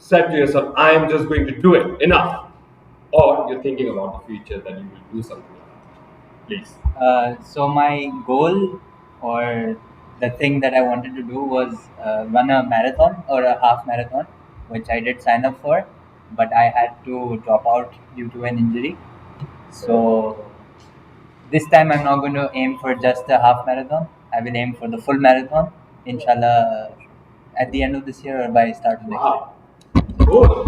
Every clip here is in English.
said to yourself, I am just going to do it, enough? Or you're thinking about the future that you will do something like that? Please. So my goal or the thing that I wanted to do was run a marathon or a half marathon, which I did sign up for, but I had to drop out due to an injury. So this time I'm not going to aim for just a half marathon. I will aim for the full marathon, inshallah, at the end of this year or by start of next Wow. Cool.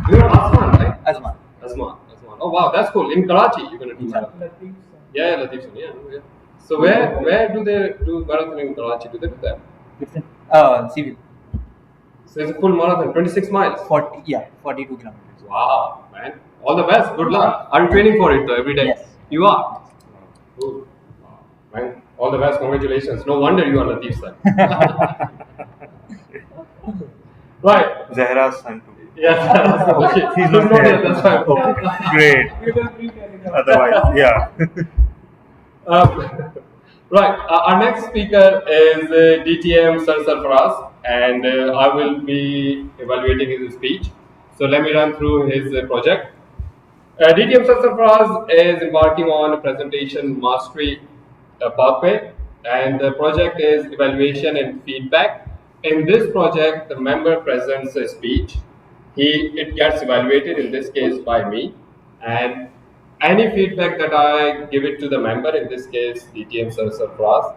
You're Asman, right? year. Azman. Asman. Oh wow, that's cool. In Karachi, you're gonna do Inshallah. marathon. Yeah, Latif Sun, yeah. So where do they do marathon in Karachi? Do they do that? Different. Oh, civil. So it's a full marathon, 26 miles. 42 kilometers. Wow, man. All the best. Good luck. Are you training for it every day? Yes. You are? Cool. Wow. Man, all the best. Congratulations. No wonder you are Latif's son. Right. Zahra's son too. Yeah. Okay. He's not here. That's fine. Great. Otherwise, yeah. Right. Our next speaker is DTM Sir Sarfaraz, and I will be evaluating his speech. So let me run through his project. DTM Sir Sarfaraz is embarking on a presentation mastery pathway, and the project is evaluation and feedback. In this project, the member presents a speech. It gets evaluated, in this case by me, and any feedback that I give it to the member, in this case DTM Sir Sarfaraz,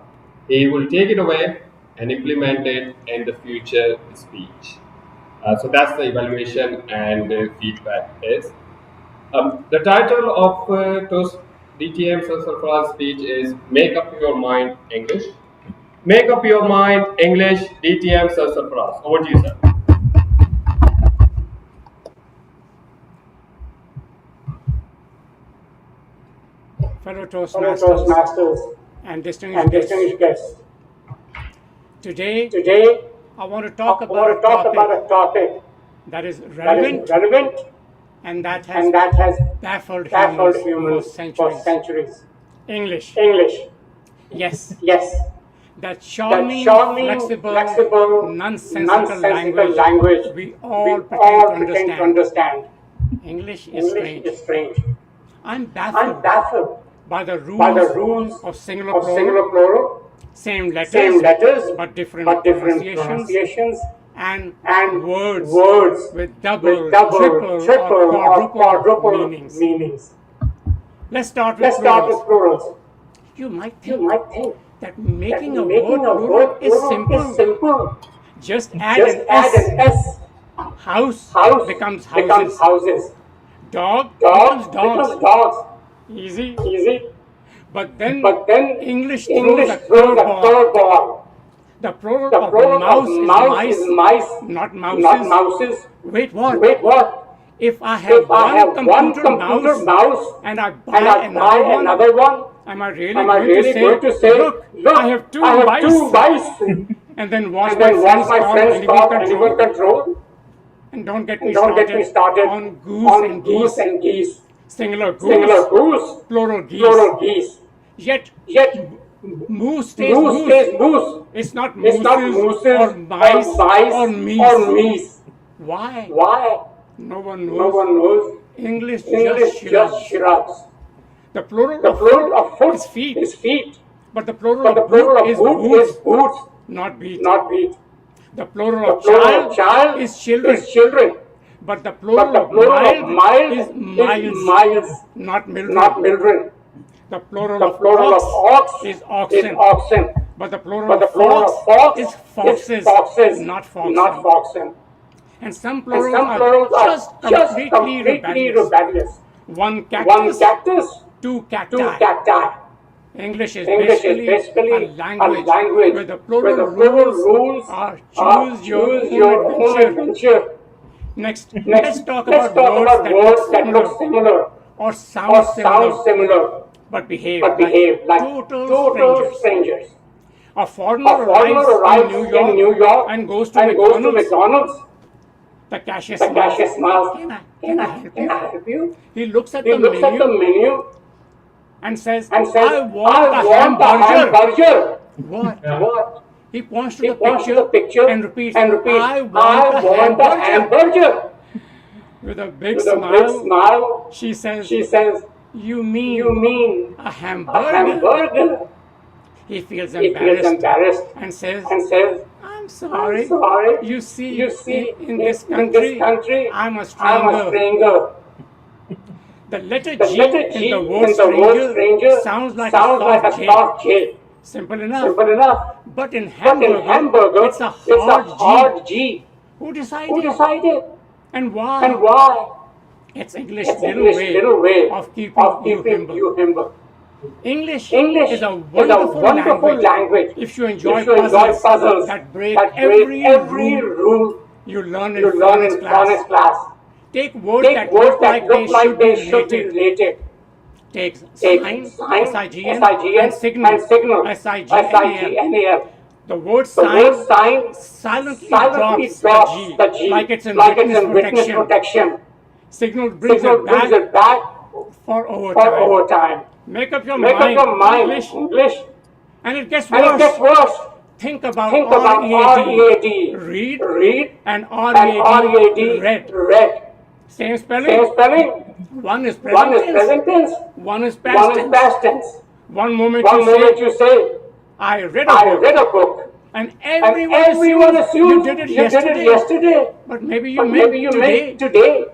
he will take it away and implement it in the future speech. So that's the evaluation and feedback is. The title of DTM Sir Sarfaraz speech is Make Up Your Mind English. Make Up Your Mind English, DTM Sir Sarfaraz. Over to you, sir. Fellow Toastmasters and distinguished guests. Today, I want to talk about a topic that is relevant and that has baffled humans for centuries. English. Yes. That charming, flexible, nonsensical language we all pretend to understand. English is strange. I'm baffled by the rules of singular plural, same letters but different pronunciations, and words with double, triple, or quadruple meanings. Let's start with plurals. You might think that making a word plural is simple. Just add an S. House becomes houses. Dog becomes dogs. Easy. But then English throws a curveball. The plural of mouse is mice, not mouses. Wait, what? If I have one computer mouse and I buy another one, am I really going to say, look, I have two mice, and then watch my friends call animal control? And don't get me started on goose and geese. Singular goose, plural geese. Yet moose stays moose. It's not mooses or mice or meese. Why? No one knows. English just shrugs. The plural of foot is feet. But the plural of boot is boots, not beat. The plural of child is children. But the plural of mild is miles, not mildren. The plural of ox is oxen. But the plural of fox is foxes, not foxen. And some plurals are just completely rebellious. One cactus, two cacti. English is basically a language where the plural rules are choose your own adventure. Next, let's talk about words that look similar or sound similar but behave like total strangers. A foreigner arrives in New York and goes to McDonald's. The cashier smiles. Can I help you? He looks at the menu and says, I want a hamburger. What? He points to He the points to the picture picture and repeats, and repeats, I I want a want a hamburger. hamburger. With a big With a big smile, smile, she says, she says, you you mean mean a a hamburger? hamburger? He feels He feels embarrassed embarrassed and says, and says, I'm I'm sorry. sorry. You You see, see, in this in this country, country, I'm a I'm a stranger. stranger. The letter The G letter in G the word in the word stranger stranger sounds like a sounds like soft a J. soft J. Simple enough. Simple enough. But in But in hamburger, hamburger, it's a it's a hard G. hard G. Who Who decided? decided? And And why? why? It's English It's little English way little way of keeping of you keeping humble. you humble. English English is a is a wonderful wonderful language language if you enjoy if you enjoy puzzles puzzles that break that break every every rule rule you learn in you learn phonics in class. phonics class. Take words Take that words look that like they look like should be they should be related. related. Take Take sign, sign, S-I-G-N, and S-I-G-N, signal, and signal, S-I-G-N-A-L. S-I-G-N-A-L. The word The word sign sign silently silently drops the drops G the G like it's in like it's witness in witness protection. protection. Signal brings Signal it brings back it back for for overtime. overtime. Make up your Make up mind, your mind, English, English, and it gets and it gets worse. worse. Think about Think about R-E-A-D, R-E-A-D, read, read, and and R-E-A-D, R-E-A-D, read. read. Same Same spelling. spelling. One is One present is tense, present tense, one is past one is tense. past tense. One moment you One moment say, you say, I read a I book, read a book, and and everyone everyone assumes you assumes did it you did it yesterday, yesterday, but maybe you but maybe meant you meant today. today.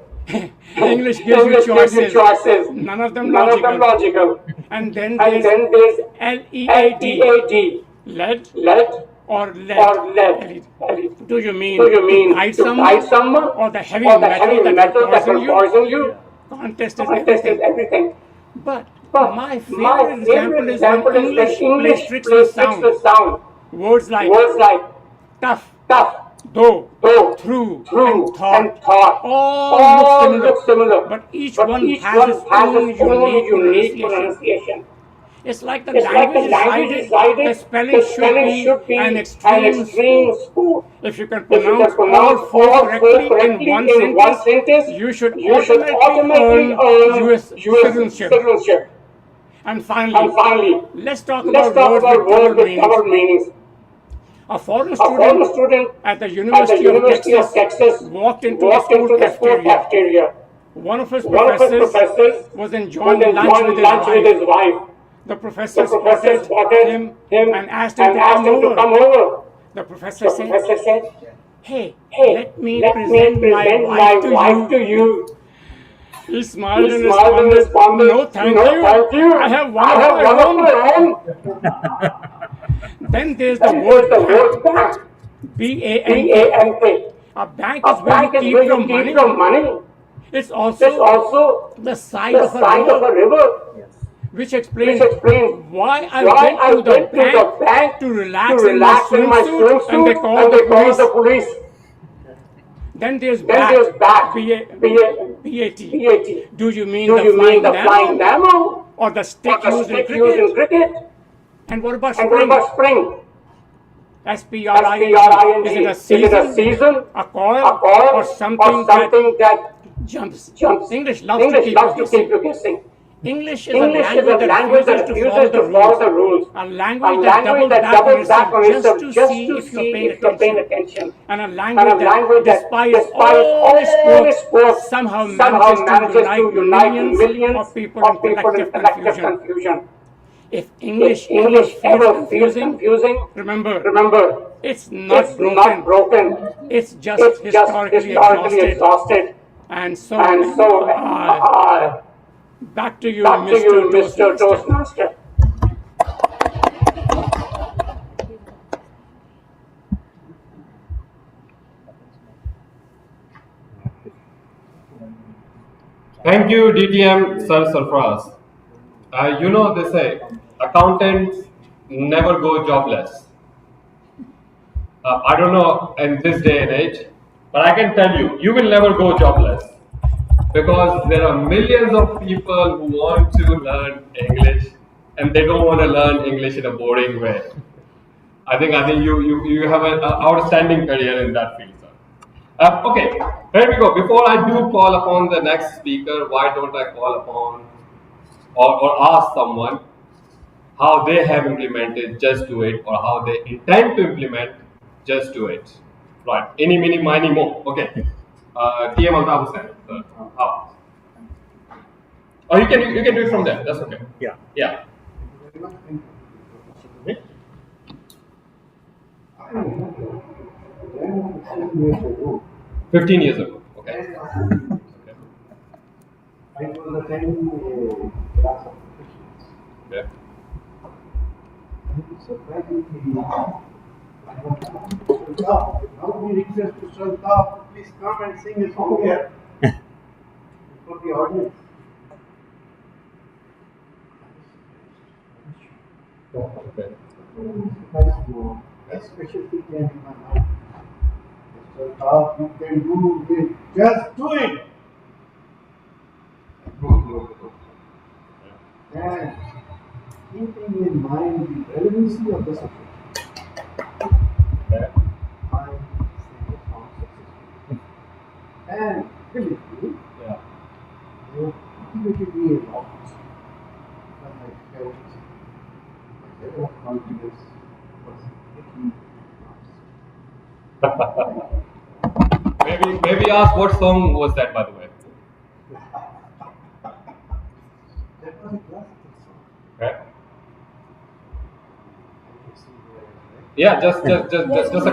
English gives you English gives you choices, choices, none of them none of them logical. logical. And then And there's then there's L-E-A-D, L-E-A-D, led let or led. or let. Do you Do mean you to mean guide to guide someone, someone, or the heavy or the heavy metal that will metal that poison will you? poison you? Contest is Contest is everything. everything. But But my my favorite example favorite is when example is when English plays English tricks with plays tricks sound. with sound. Words like Words like tough, tough, though, though, through, and true, and thought thought all look all similar, look similar, but each but one each has one its has own its own unique unique pronunciation. pronunciation. It's like the It's like the language language decided the decided spelling the should spelling be should an be an extreme extreme sport. sport. If you can If you can pronounce all pronounce four all four correctly in correctly one in one sentence, sentence, you should you should automatically automatically earn earn US US citizenship. citizenship. And And finally, finally, let's talk let's about talk words about with double words with meanings. double meanings. A foreign A student former student at the at the University of University of Texas Texas walked into the walked school into the school cafeteria. cafeteria. One of his One of his professors professors was was enjoying lunch with enjoying his lunch with wife. his wife. The The professor professor spotted spotted him him and asked him and to asked come him to over. come over. The professor The said, professor said, hey, hey, let me let me present my present my wife to wife to you. you. He smiled He and smiled and responded, responded, no thank no you, thank you. I have one I of have my one of own. my own. Then there's the Then there's word the bank, word bank. B-A-N-K. B-A-N-K. A bank is A where you bank is keep where you your keep money. your money. It's It's also also the side the of a side of river, a river, which which explains explains why I why went I to the went to bank the bank to to relax in my relax in my swimsuit and they swimsuit called and the they called the police. police. Then there's Then bat, there's bat, B-A-T. B-A-T. Do you mean Do the you mean flying the flying Nemo Nemo or the or stick the used in stick used in cricket? cricket? And what about And what spring? about spring? S-P-R-I-N-G. Is it S-P-R-I-N-G. a Is it a season, season, a a call, or call, or something that something that jumps? jumps? English loves to English keep you loves to keep guessing. you guessing. English is a English is language a that language that refuses to follow refuses the to follow rules. the rules. A A language that language doubles that back on doubles back itself on just itself to just see to if you're see paying if you're paying attention. attention. And a And language a that, language that, despite despite all its all its quirks, quirks, somehow somehow manages to manages to unite unite millions millions of people in of people in collective collective confusion. confusion. If If English ever English feels ever feels confusing, confusing, remember, remember, it's not it's not broken. broken. It's just It's just historically historically exhausted. exhausted. And so And am so, I. Back to you, back to Mr. you, Mr. Toastmaster. Toastmaster. Thank you, DTM Sir Sarfraz. They say accountants never go jobless. I don't know in this day and age, but I can tell you, you will never go jobless because there are millions of people who want to learn English and they don't want to learn English in a boring way. I think you have an outstanding career in that field, sir. Okay, here we go. Before I do call upon the next speaker, why don't I call upon or ask someone how they have implemented just do it, or how they intend to implement just do it. Right. Any, mini, miny, mo. Okay. TM Altaf Hussain. How? Or you can do it from there. That's okay. Yeah. Yeah. 15 years ago. Okay. Okay. I was attending a class of Christians. Yeah. Surprisingly, now we request to Sultan, please come and sing a song here for the audience. Okay. A special thing came in my mind. Sultan, you can do it. Just do it. And keeping in mind the relevancy of the subject, Okay. I sang a song successfully. And believe me, Yeah. they motivated me a lot. And I felt my level of confidence was getting Maybe ask what song was that, by the way. that was a classical song. Okay. I can sing there, right? Yeah, just a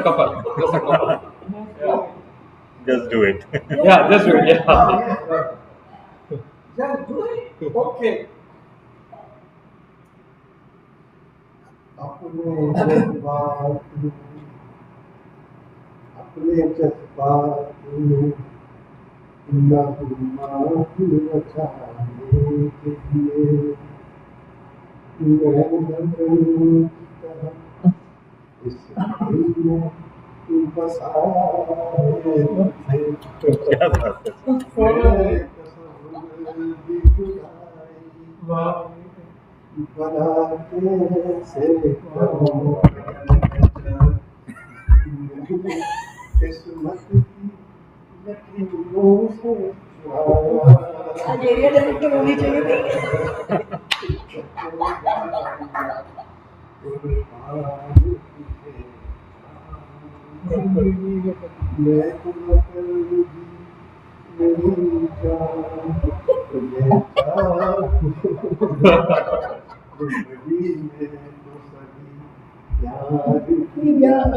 couple. Just a couple. Yeah. Just do it. Yeah, just do it. Yeah. Just do it. Okay. अपने जज्बात में बचाने के लिए मैं इस दिल में बसाए थे क्या बात है। मैं तस्वीर भी जुदाई बनाते से करूं किस्मत की लकीरों से मैं तुम्हें मेरी जान तुम्हें जिंदगी में तो सभी याद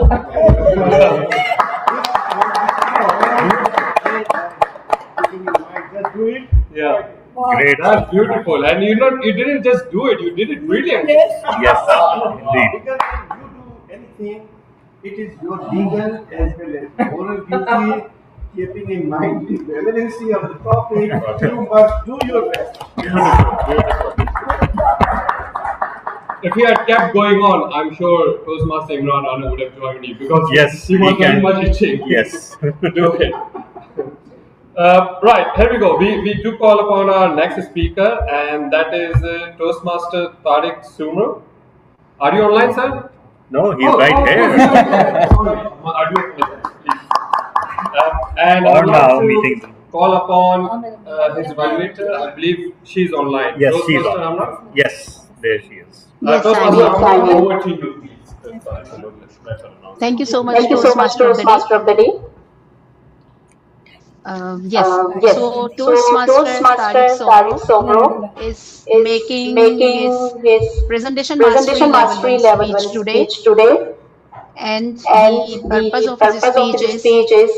Just do it. Yeah. Great. That's beautiful. And you didn't just do it, you did it brilliantly. Yes, indeed. Because when you do anything, it is your legal as well as moral duty. Keeping in mind the relevancy of the topic, you must do your best. If you had kept going on, I'm sure Toastmaster Imran Rana would have joined you because Yes, he was he very can. much itching. Yes. To do it. Right, here we go. We do call upon our next speaker, and that is Toastmaster Tariq Sumer. Are you online, sir? No, he's right here. Sorry, are you please? And I Or would like now, to meetings. call upon his evaluator. I believe she's online. Yes, she's Toastmaster on. Amra? Yes, there she is. Yes, I Toastmaster will. Amra, over to you, please. Better now. Thank you so much, Thank you so much, Toastmaster of the day. Toastmaster of the day. Yes, Yes. so So Toastmaster Toastmaster Tariq Tariq Somro Somro is is making making his his presentation presentation mastery mastery level level 1 1 speech today, speech today, and and the purpose the of his purpose of speech his is speech is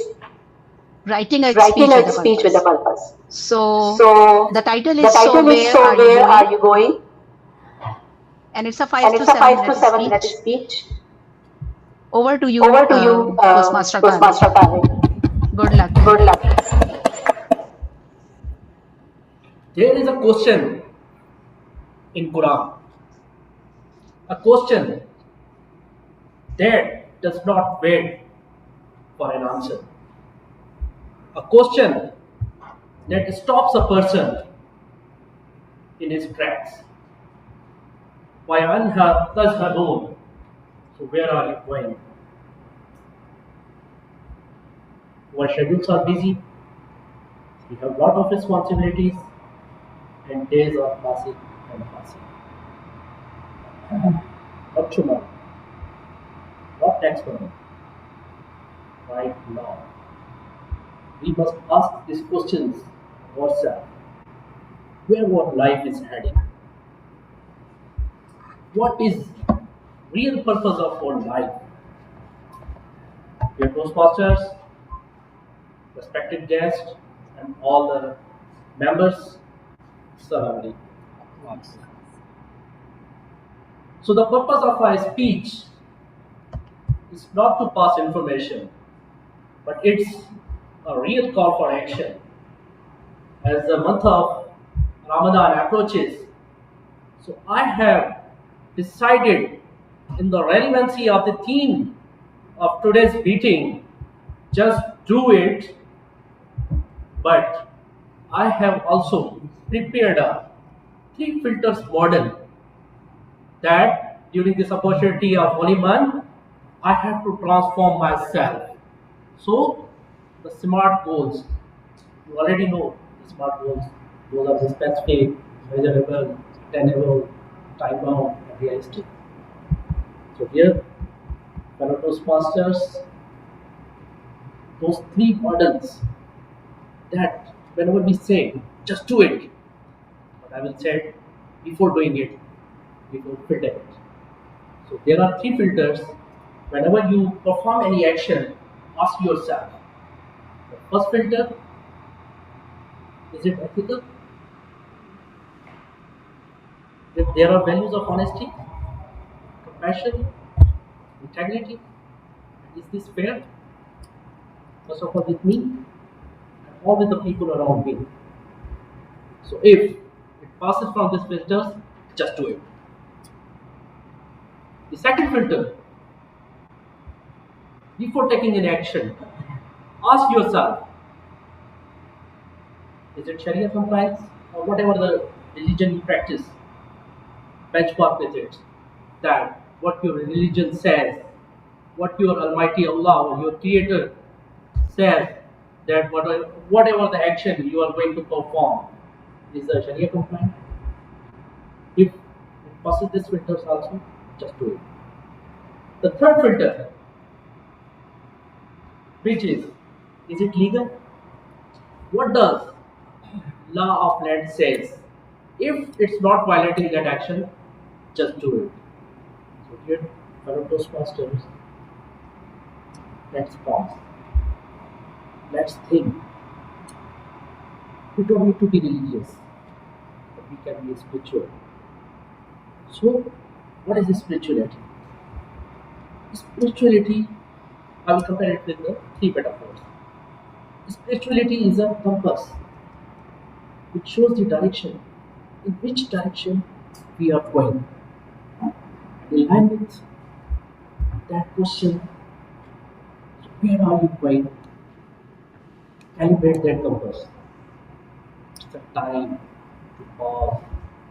writing a writing speech with a a speech with a purpose. purpose. So So the title the is So title is Where So Are You Where Are Going? You Going? And it's a 5 And to it's a 7 5 to minute 7 minute speech. speech. Over to you, Over to you, Toastmaster Toastmaster Tariq. Tariq. Good luck. Good luck. There is a question in Quran. A question that does not wait for an answer. A question that stops a person in his tracks. Why anha tazhabun? So where are you going? Our schedules are busy. We have a lot of responsibilities, and days are passing and passing. Not tomorrow, not next month, right now. We must ask these questions ourselves. Where our life is heading? What is real purpose of our life? Dear Toastmasters, respected guests, and all the members surrounding. So the purpose of my speech is not to pass information, but it's a real call for action. As the month of Ramadan approaches, so I have decided in the relevancy of the theme of today's meeting, just do it, but I have also prepared a 3 filters model that during this opportunity of only month, I have to transform myself. So the SMART goals, you already know the SMART goals. Those are the specific, measurable, attainable, time bound, and realistic. So here, fellow Toastmasters, those 3 models that whenever we say, just do it, but I will say before doing it, we will filter it. So there are 3 filters. Whenever you perform any action, ask yourself. The first filter, is it ethical? If there are values of honesty, compassion, integrity, is this fair? First of all with me and all with the people around me. So if it passes from these filters, just do it. The second filter, before taking an action, ask yourself, is it Sharia compliance or whatever the religion you practice? Benchmark with it. That what your religion says, what your Almighty Allah, your Creator says, that whatever the action you are going to perform is the Sharia compliant. If it passes these filters also, just do it. The third filter, which is it legal? What does law of land says? If it's not violating that action, just do it. So here, fellow Toastmasters, let's pause. Let's think. We don't need to be religious, but we can be spiritual. So, what is spirituality? Spirituality, I will compare it with the 3 metaphors. Spirituality is a compass which shows the direction, in which direction we are going. In line with that question, where are you going? Calibrate that compass. It's a time to pause,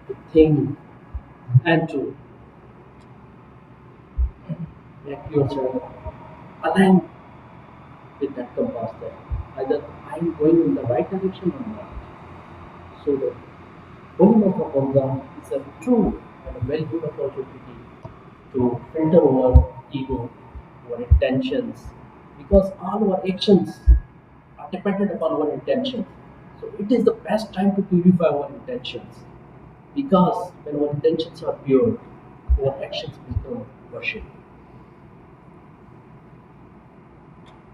to think, and to make yourself align with that compass that either I am going in the right direction or not. So the holy month of Ramadan is a true and a very good opportunity to filter our ego, our intentions, because all our actions are dependent upon our intentions. So it is the best time to purify our intentions, because when our intentions are pure, our actions become worship.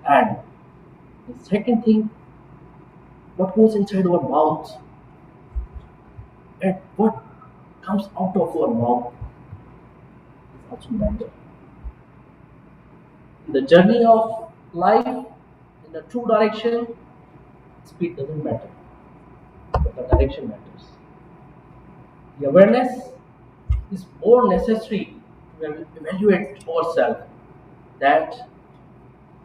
And the second thing, what goes inside our mouth and what comes out of our mouth is also matter. In the journey of life, in the true direction, speed doesn't matter, but the direction matters. The awareness is more necessary to evaluate ourselves, that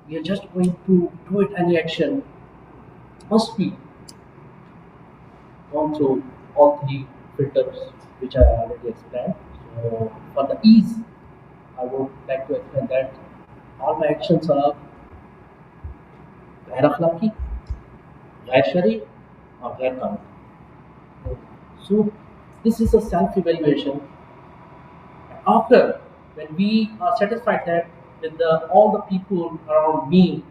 we are just going to do it any action must be gone through all 3 filters which I already explained. So for the ease, I would like to explain that all my actions are ghair akhlaqi, ghair shari, or ghair qanuni. So this is a self-evaluation after, when we are satisfied that with all the people around me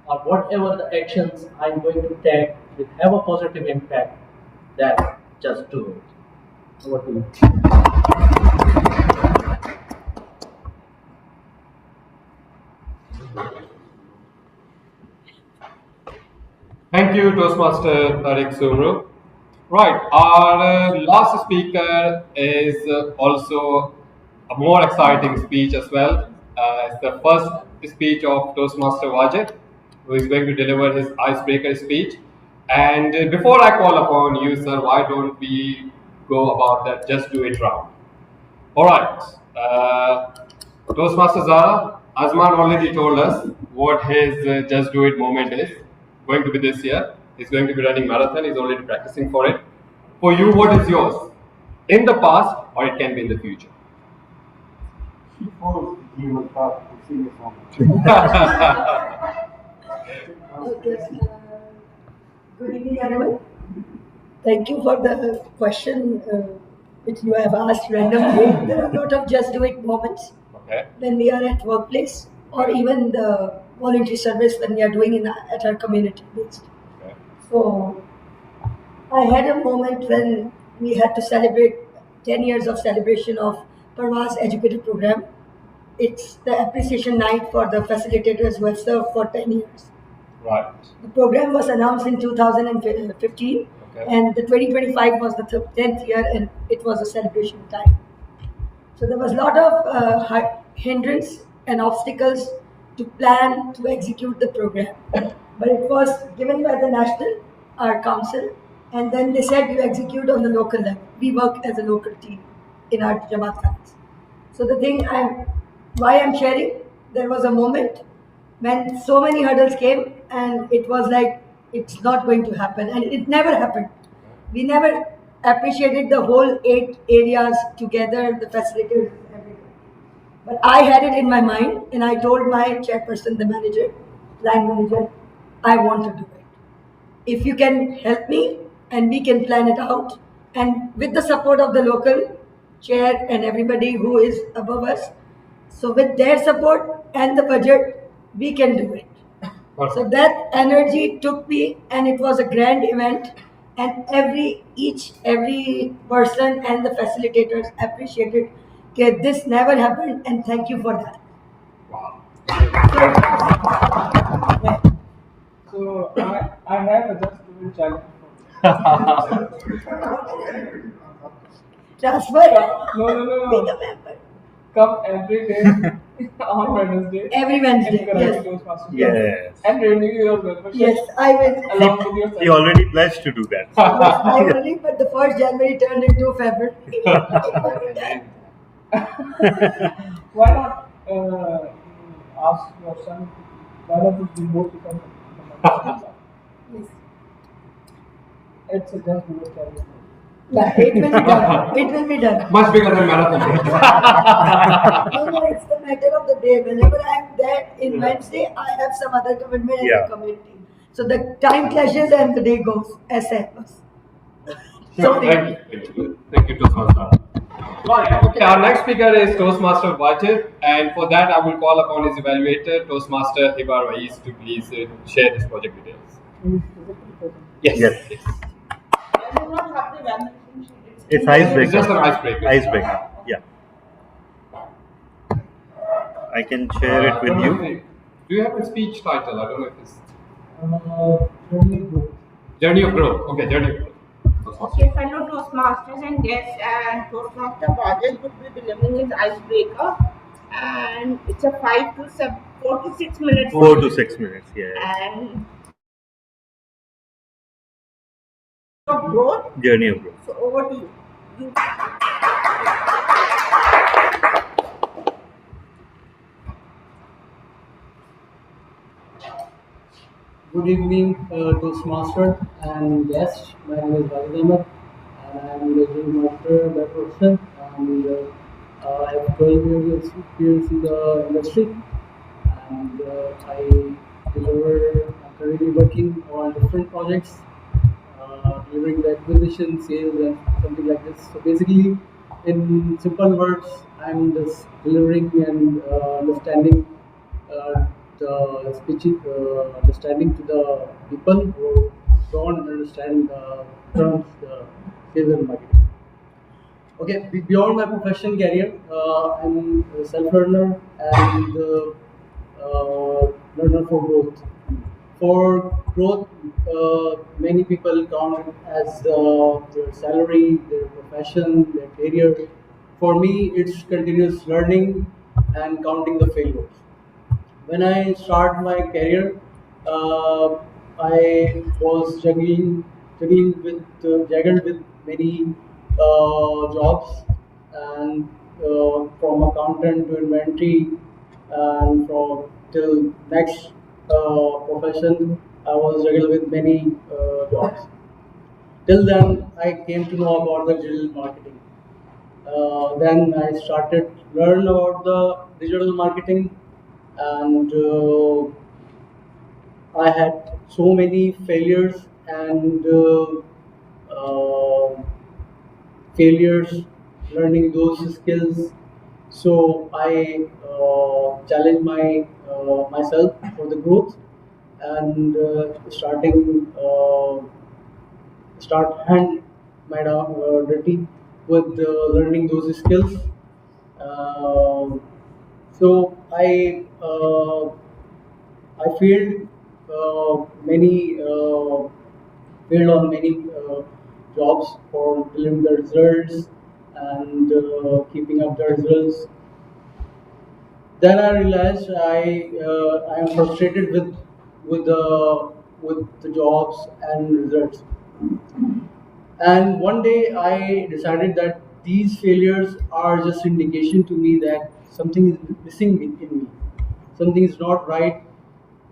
or whatever the actions I'm going to take will have a positive impact, then just do it. Over to you. Thank you, Toastmaster Tariq Sumru. Right, our last speaker is also a more exciting speech as well. It's the first speech of Toastmaster Wajid, who is going to deliver his icebreaker speech. And before I call upon you, sir, why don't we go about that just do it round? All right. Toastmaster Zara, Azman already told us what his Just Do It moment is going to be this year. He's going to be running marathon. He's already practicing for it. For you, what is yours? In the past, or it can be in the future. Before he will start to sing a song. Okay. Good evening, everyone. Thank you for the question which you have asked randomly. There are a lot of just do it moments Okay. when we are at workplace or even the voluntary service when we are doing at our community based. Okay. So I had a moment when we had to celebrate 10 years of celebration of Parvaz Educator Program. It's the appreciation night for the facilitators who have served for 10 years. Right. The program was announced in 2015, Okay. and the 2025 was the 10th year, and it was a celebration time. So there was a lot of hindrance and obstacles to plan to execute the program, but it was given by the national, our council, and then they said you execute on the local level. We work as a local team in our Jamaat Khans. So the thing why I'm sharing, there was a moment when so many hurdles came and it was like it's not going to happen, and it never happened. We never appreciated the whole 8 areas together, the facilities, everything. But I had it in my mind, and I told my chairperson, the manager, line manager, I want to do it. If you can help me and we can plan it out, and with the support of the local chair and everybody who is above us, so with their support and the budget, we can do it. So that energy took me, and it was a grand event. And every person and the facilitators appreciated that this never happened, and thank you for that. Wow. So I have a just do it challenge. Transfer. No. Become member. Come every day on Wednesday. Every Wednesday, in Karachi yes. Toastmasters. Yes. And renew your membership. Yes, I will. Along with your He already pledged to do that. Yes, I already, but the 1st January turned into February. Why not ask your son? Why not you both become the Yes. It's a just do it challenge. Yeah, it will be done. It will be done. Much bigger than marathon. No, it's the matter of the day. Whenever I'm there in Wednesday, I have some other commitment in Yeah. the community. So the time clashes and the day goes as happens. Sure, thank you. Thank you, Toastmaster. Right. Okay, our next speaker is Toastmaster Wajid, and for that I will call upon his evaluator, Toastmaster Hibar Wais, to please share his project details. Yes. Yes. I do not have the evaluation sheet. It's icebreaker. It's just an icebreaker. Icebreaker. Yeah. I can share it with you. Do you have a speech title? I don't know if it's Journey growth. Journey of Growth. Okay, Journey of Growth. Okay, fellow Toastmasters and guests, and Toastmaster Wajid would be delivering his icebreaker, and it's a 4 to 6 minutes. 4 to 6 minutes. Yeah. And of growth. Journey of growth. So over to you. Good evening, Toastmaster and guests. My name is Wajid Ahmed, and I am the Junior Master by profession. And I have 12 years of experience in the industry, and I'm currently working on different projects, delivering the acquisition, sales, and something like this. So basically, in simple words, I'm just delivering and understanding the speech, understanding to the people who don't understand the terms, the sales and marketing. Okay, beyond my professional career, I'm a self-learner and learner for growth. For growth, many people count it as their salary, their profession, their career. For me, it's continuous learning and counting the failures. When I start my career, uh, I was juggled with many jobs, and from accountant to inventory, and from till next profession, I was juggled with many jobs. Till then, I came to know about the digital marketing. Then I started learn about the digital marketing, and I had so many failures and failures learning those skills. So I challenged myself for the growth and start hand my dirty with learning those skills. Um so I failed on many jobs for delivering the results and keeping up the results. Then I realized I am frustrated with the jobs and results. And one day I decided that these failures are just indication to me that something is missing in me. Something is not right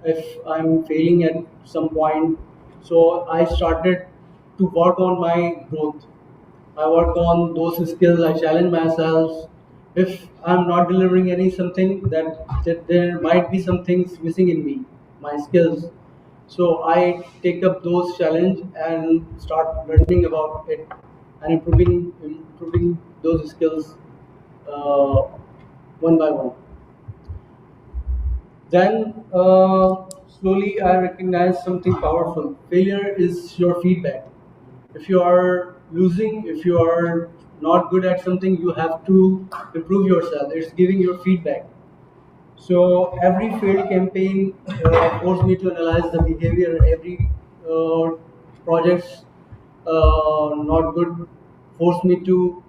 if I'm failing at some point. So I started to work on my growth. I work on those skills. I challenge myself. If I'm not delivering any something, that there might be some things missing in me, my skills. So I take up those challenge and start learning about it and improving those skills uh, one by one. Then slowly I recognize something powerful. Failure is your feedback. If you are losing, if you are not good at something, you have to improve yourself. It's giving your feedback. So every failed campaign forced me to analyze the behavior. Every uh, projects not good forced me to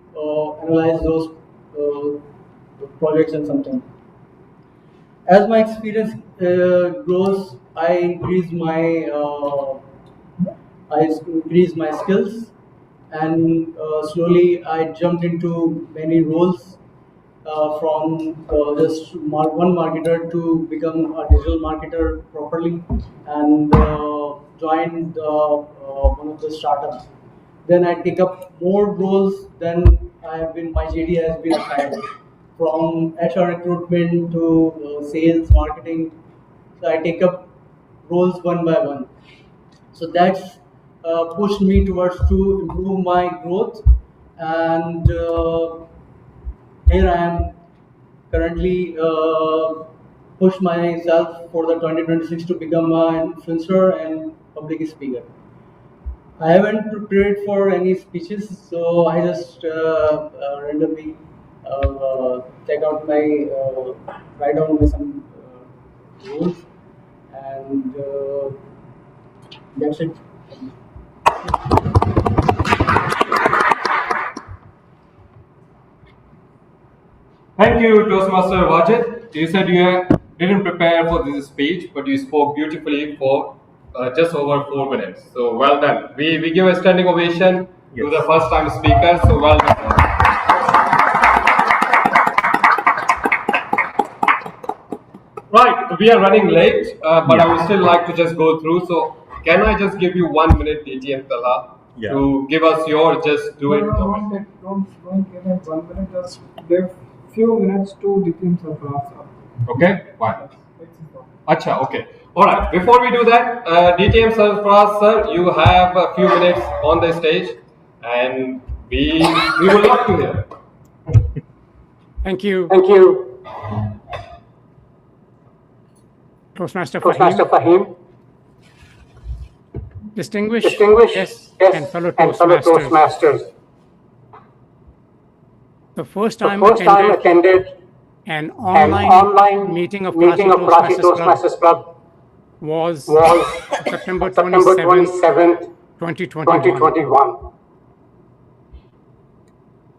analyze those projects and something. As my experience grows, I increase my skills, and slowly I jumped into many roles from just one marketer to become a digital marketer properly, and joined one of the startups. Then I take up more roles than I have been. My JD has been assigned from HR recruitment to sales, marketing. So I take up roles one by one. So that's pushed me towards to improve my growth, and here I am currently push myself for the 2026 to become an influencer and public speaker. I haven't prepared for any speeches, so I just randomly check out my write down my some rules, and that's it. Thank you, Toastmaster Wajid. You said you didn't prepare for this speech, but you spoke beautifully for just over 4 minutes. So well done. We give a standing ovation to the first time speaker. So well done. Right, we are running late, but I would still like to just go through. So can I just give you 1 minute, DTM Kala, to give us your just do it? Don't give it 1 minute. Just give few minutes to DTM Sarfaraz. Okay, fine. Acha, okay. Alright, before we do that, DTM Sarfaraz sir, you have a few minutes on the stage and we would love to hear. Thank you, Thank you, Toastmaster Toastmaster Fahim, Fahim, distinguished distinguished guests and guests fellow and fellow Toastmasters. Toastmasters. The first The time first time attended attended an an online online meeting of Karachi meeting of Karachi Toastmasters Club Toastmasters Club was was September September 27th, 27th, 2021. 2021.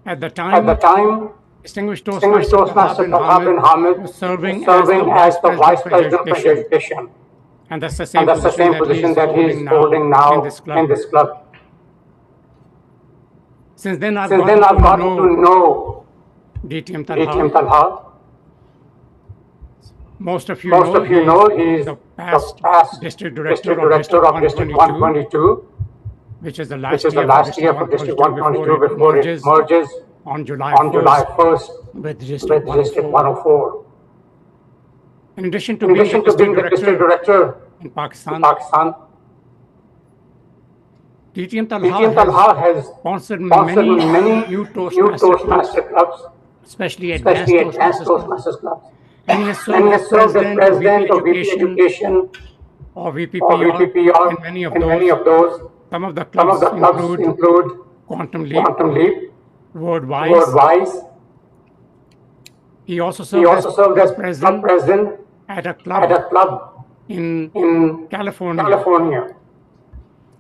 At the At the time, time, distinguished distinguished Toastmaster Talha Toastmaster bin Talha bin Hamid Hamid was was serving as the serving Vice as the President Vice for President for Education, Education. and that's the And same that's the position same that he position is that he is holding holding now in now this in club. this club. Since then, I've Since then, gotten I've to gotten to know know DTM DTM Talha. Talha. Most of you Most know of you he is know he is the the past past District Director District of Director District of District 122, 122, which is the which last is the year for last District year for District 122 before 122 it before it merges merges on July on July 1st 1st with District with District 104. 104. In addition to In being the addition to being District the District Director Director in in Pakistan, Pakistan, DTM Talha DTM has Talha has sponsored sponsored many many new new Toastmaster clubs, Toastmaster clubs, especially advanced especially advanced Toastmasters clubs. Toastmasters clubs. And he has And served he as has served as President of VP President of VP Education Education or or VPPR, VPPR and many of and many those. of those. Some of the Some of clubs the clubs include include Quantum Leap, Quantum Leap, WordWise. WordWise. He also He served as also served club as club president president at a at club a club in in California. California.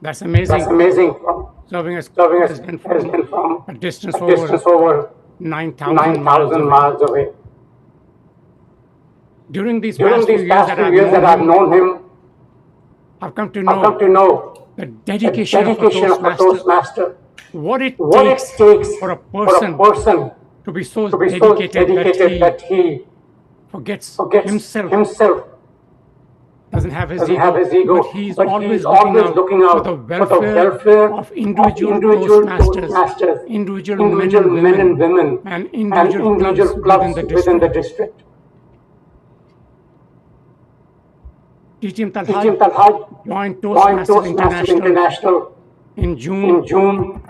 That's That's amazing. amazing. From Serving as serving as president from president from a distance a over distance over 9,000 miles 9,000 away. miles away. During these During past few these years past that few I've years known that I've him, known him, I've come to I've come know to know the the dedication of a dedication of a Toastmaster, Toastmaster, what it what it takes takes for a for a person person to be so to be so dedicated that dedicated that he forgets forgets himself, himself, doesn't have his doesn't have ego, his ego, but he's but he's always always looking for the out for the welfare welfare of of individual individual Toastmasters, Toastmasters, individual men individual and men and women, women, and and individual clubs individual within clubs the within the district. district. DTM Talha DTM Talha joined joined Toastmasters Toastmasters International International in June in June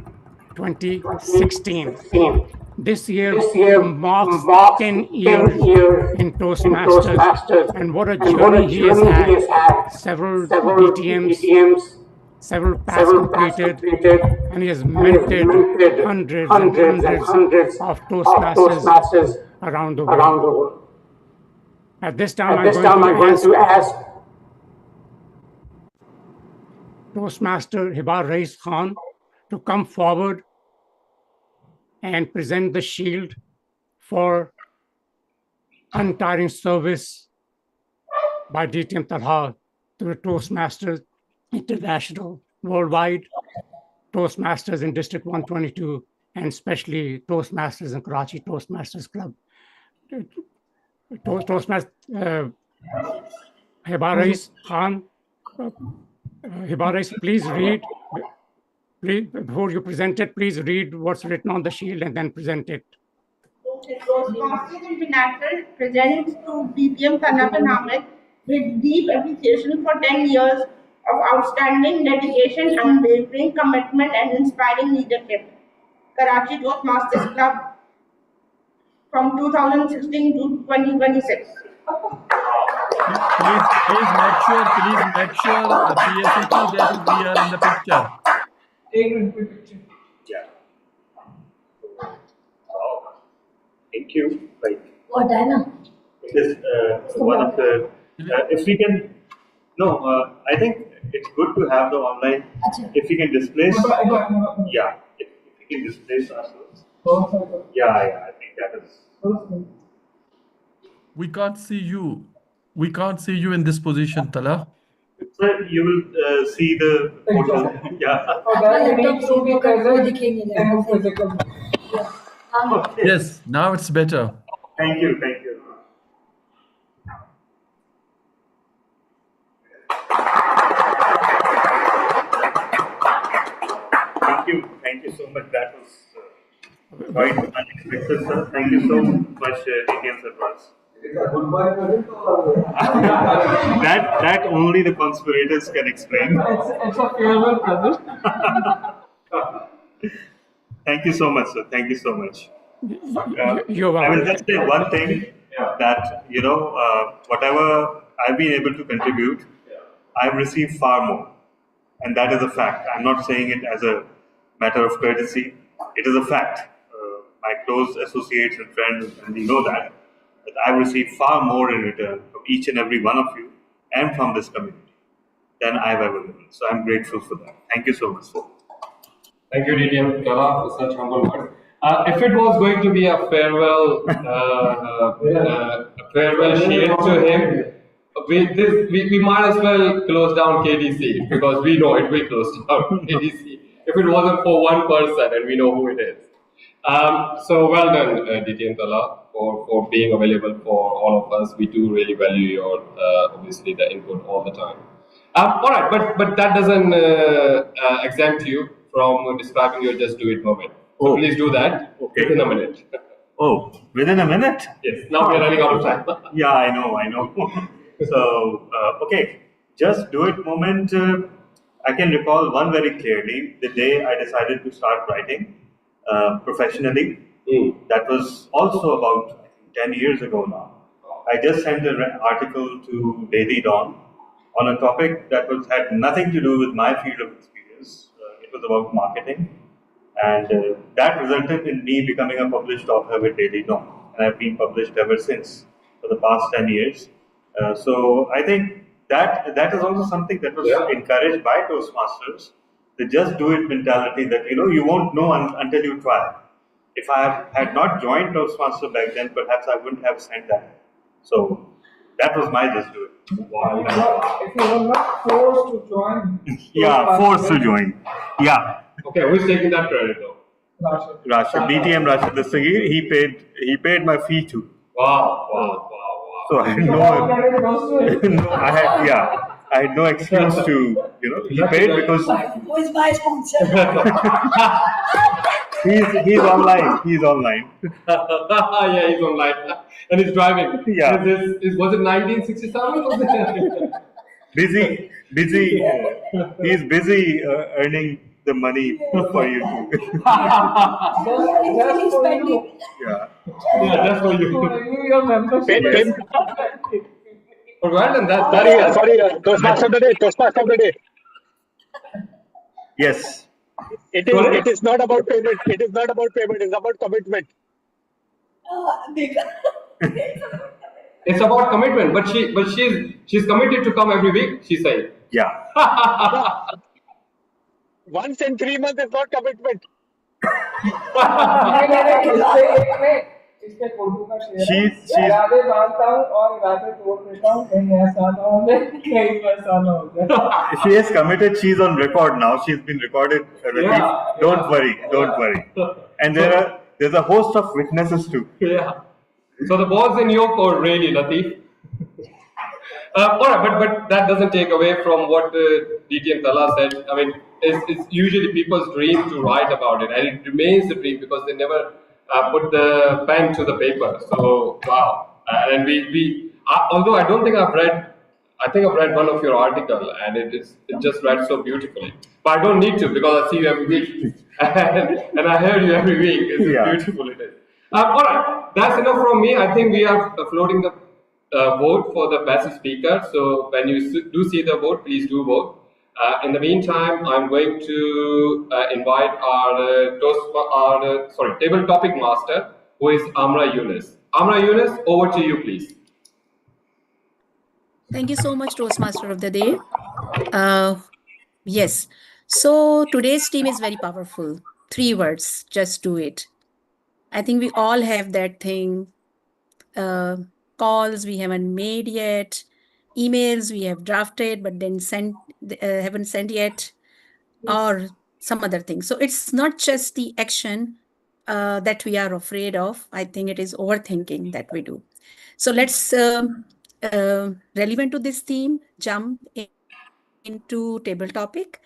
2016. 2016. This year This year marks marks 10 10 years years in in Toastmasters, Toastmasters, and what a and what a journey he has journey he had. has had. Several Several DTMs, DTMs, several paths several paths completed, completed, and he has and he has mentored mentored hundreds and hundreds and hundreds hundreds of of Toastmasters Toastmasters around the world. around the world. At this time, At I'm this going time, to I'm going ask to ask Toastmaster Hibar Rais Khan to come forward and present the shield for untiring service by DTM Talha to the Toastmasters International Worldwide, Toastmasters in District 122, and especially Toastmasters in Karachi Toastmasters Club. Toastmaster Hibar Rais Khan, Hibar Rais, please read. Please, before you present it, please read what's written on the shield and then present it. Toastmasters International presents to DTM Talha bin Hamid with deep appreciation for 10 years of outstanding dedication, unwavering commitment, and inspiring leadership. Karachi Toastmasters Club from 2016 to 2026. Please make sure PSET that we are in the picture. Yeah. Thank you. Right. What, Anna? This one of the. If we can. No, I think it's good to have the online. If we can displace. Yeah. If we can displace ourselves. Yeah, I think that is. We can't see you. We can't see you in this position, Talha. Sir, you will see the photo. Yeah. Yes, now it's better. Thank you. Thank you. Thank you so much. That was quite unexpected, sir. Thank you so much, DTM Sarfraz. That only the conspirators can explain. It's a farewell present. Thank you so much, sir. Thank you so much. You're I will welcome. just say one thing that, whatever I've been able to contribute, I've received far more. And that is a fact. I'm not saying it as a matter of courtesy. It is a fact. My close associates and friends, and we know that I've received far more in return from each and every one of you and from this community than I've ever given. So I'm grateful for that. Thank you so much. Thank you, DTM Kala, for such humble words. If it was going to be a farewell shield to him, we might as well close down KDC because we know it will close down KDC if it wasn't for one person and we know who it is. So well done, DTM Kala, for being available for all of us. We do really value your obviously the input all the time. All right, but that doesn't exempt you from describing your just do it moment. So please do that within a minute. Oh, within a minute? Yes, now we're running out of time. Yeah, I know. So, okay, just do it moment. I can recall one very clearly the day I decided to start writing professionally. That was also about I think, 10 years ago now. I just sent an article to Daily Dawn on a topic that had nothing to do with my field of experience. It was about marketing, and that resulted in me becoming a published author with Daily Dawn, and I've been published ever since for the past 10 years. So I think that is also something that was encouraged by Toastmasters, the just do it mentality that you won't know until you try. If I had not joined Toastmaster back then, perhaps I wouldn't have said that. So that was my just do it. If you were not forced to join. Yeah, forced to join. Yeah. Okay, who's taking that credit though? Rashid, DTM Rashid Dastagir, he paid my fee too. Wow. So I had I had no excuse to, he paid because Who is my sponsor? he's online. He's online. Yeah, he's online. And he's driving. Yeah. Was it 1967? Busy. He's busy earning the money for you too. Just for you. Yeah. Yeah, that's for you. To renew your membership. But well, and that Sorry, Toastmaster of the day. Toastmaster of the day. Yes. It is not about payment. It is not about payment. It's about commitment. it's about commitment. But she's committed to come every week. She said. Yeah. Once in 3 months is not commitment. इसके photo का share इरादे मानता हूँ और इरादे तोड़ देता हूँ कहीं ऐसा ना हो जाए कहीं ऐसा ना हो जाए. She is committed. She's on record now. She's been recorded. Don't worry. And there's a host of witnesses too. Yeah. So the ball's in your court, really, Latif. All right, but that doesn't take away from what DTM Tala said. I mean, it's usually people's dream to write about it, and it remains a dream because they never put the pen to the paper. So wow, and we although I don't think I've read. I think I've read one of your article, and it just read so beautifully. But I don't need to because I see you every week, and I hear you every week. It's beautiful it is. All right, that's enough from me. I think we are floating the vote for the best speaker. So when you do see the vote, please do vote. In the meantime, I'm going to invite our table topic master, who is Amra Yunus. Amra Yunus, over to you, please. Thank you so much, Toastmaster of the Day. Yes. So today's team is very powerful. 3 words, just do it. I think we all have that thing. Calls we haven't made yet, emails we have drafted but then haven't sent yet, or some other thing. So it's not just the action that we are afraid of. I think it is overthinking that we do. So let's relevant to this theme, jump into table topic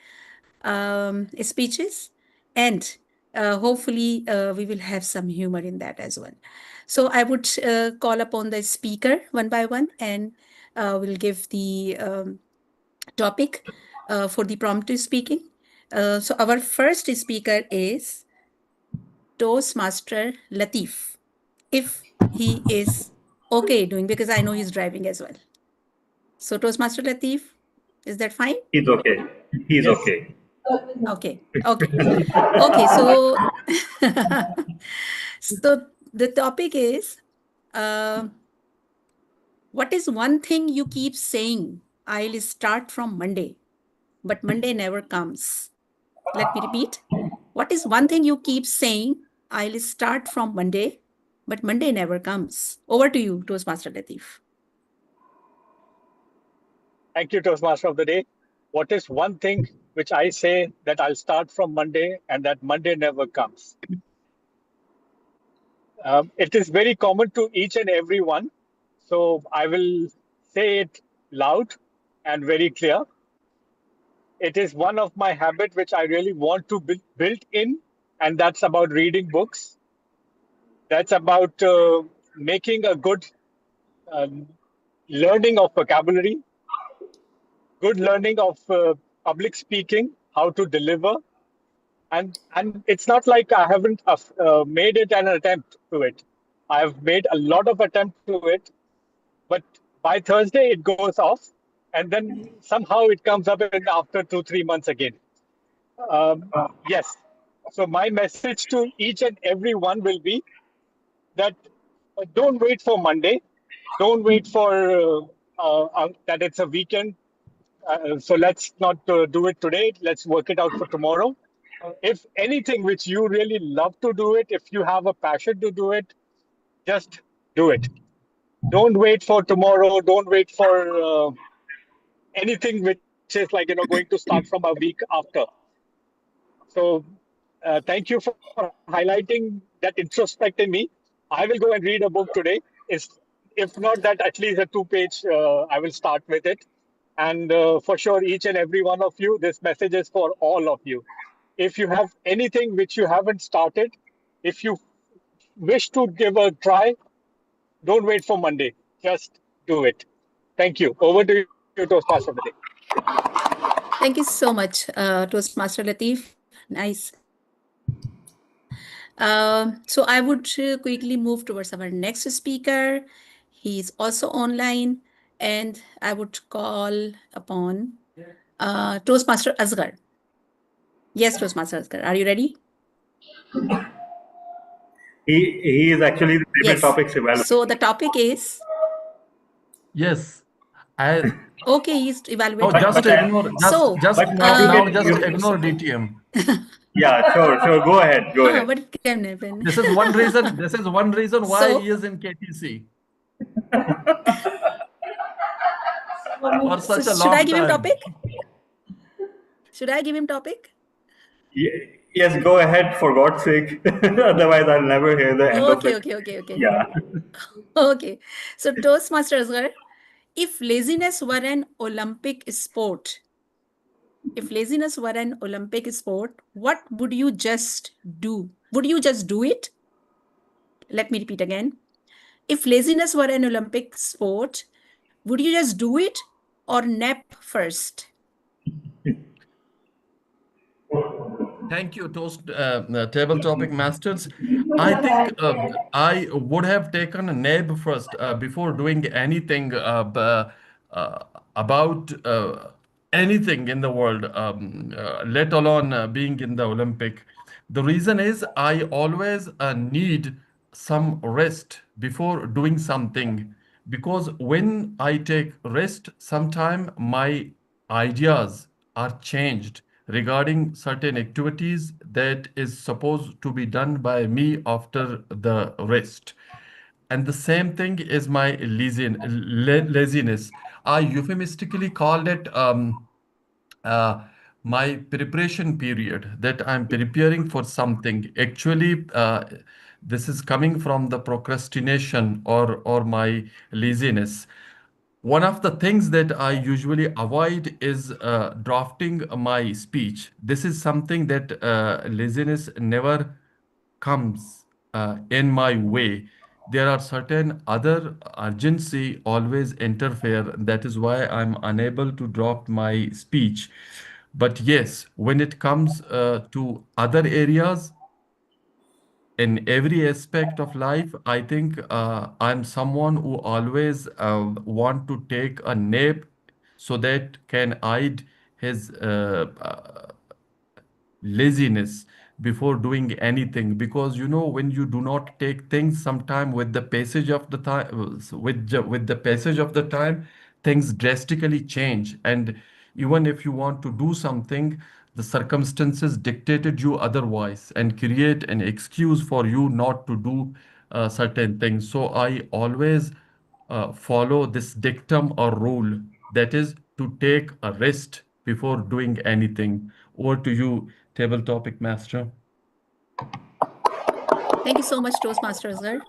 speeches, and hopefully we will have some humor in that as well. So I would call upon the speaker one by one, and we'll give the topic for the prompt speaking. So our first speaker is Toastmaster Latif, if he is okay doing, because I know he's driving as well. So Toastmaster Latif, is that fine? He's okay. He's Yes. okay. Okay. Okay. So, so the topic is, what is one thing you keep saying? I'll start from Monday, but Monday never comes. Let me repeat. What is one thing you keep saying? I'll start from Monday, but Monday never comes. Over to you, Toastmaster Latif. Thank you, Toastmaster of the Day. What is one thing which I say that I'll start from Monday and that Monday never comes? It is very common to each and every one. So I will say it loud and very clear. It is one of my habits which I really want to build in, and that's about reading books. That's about making a good um, learning of vocabulary, good learning of public speaking, how to deliver, and it's not like I haven't made it an attempt to it. I have made a lot of attempt to it, but by Thursday it goes off, and then somehow it comes up in after 2 3 months again. Yes. So my message to each and every one will be that don't wait for Monday. Don't wait for that it's a weekend. So let's not do it today. Let's work it out for tomorrow. If anything which you really love to do it, if you have a passion to do it, just do it. Don't wait for tomorrow. Don't wait for anything which is like going to start from a week after. So thank you for highlighting that introspect in me. I will go and read a book today. If not that, at least a two-page, I will start with it. And for sure, each and every one of you, this message is for all of you. If you have anything which you haven't started, if you wish to give a try, don't wait for Monday. Just do it. Thank you. Over to you, Toastmaster of the Day. Thank you so much, Toastmaster Latif. Nice. So I would quickly move towards our next speaker. He's also online, and I would call upon Toastmaster Asghar. Yes, Toastmaster Asghar, are you ready? He is actually the table Yes. topics evaluator. So the topic is, Yes. I okay, he's no, evaluating. just Okay. ignore, So, just But now, you now can, just you, ignore DTM. yeah, sure. Go ahead. Go ahead. what can happen? This is one reason. This is one reason why So, he is in KTC for so such a should I long give him time. topic? Should I give him topic? Yes, go ahead for God's sake. Otherwise, I'll never hear the end of Okay, it. okay. Yeah. Okay. So Toastmaster Asghar, if laziness were an Olympic sport, what would you just do? Would you just do it? Let me repeat again. If laziness were an Olympic sport, would you just do it or nap first? Thank you, Table Topic Masters. I think I would have taken a nab first before doing anything about anything in the world, let alone being in the Olympic. The reason is I always need some rest before doing something, because when I take rest, sometime my ideas are changed regarding certain activities that is supposed to be done by me after the rest. And the same thing is my laziness. I euphemistically called it uh, my preparation period, that I'm preparing for something. Actually, this is coming from the procrastination or my laziness. One of the things that I usually avoid is drafting my speech. This is something that laziness never comes in my way. There are certain other urgency always interfere. That is why I'm unable to draft my speech. But yes, when it comes to other areas, in every aspect of life, I think I'm someone who always want to take a nap so that can hide his laziness before doing anything, because when you do not take things sometime with the passage of the time, with the passage of the time, things drastically change. And even if you want to do something, the circumstances dictated you otherwise and create an excuse for you not to do certain things. So I always follow this dictum or rule, that is to take a rest before doing anything. Over to you, table topic master. Thank you so much, Toastmasters, sir.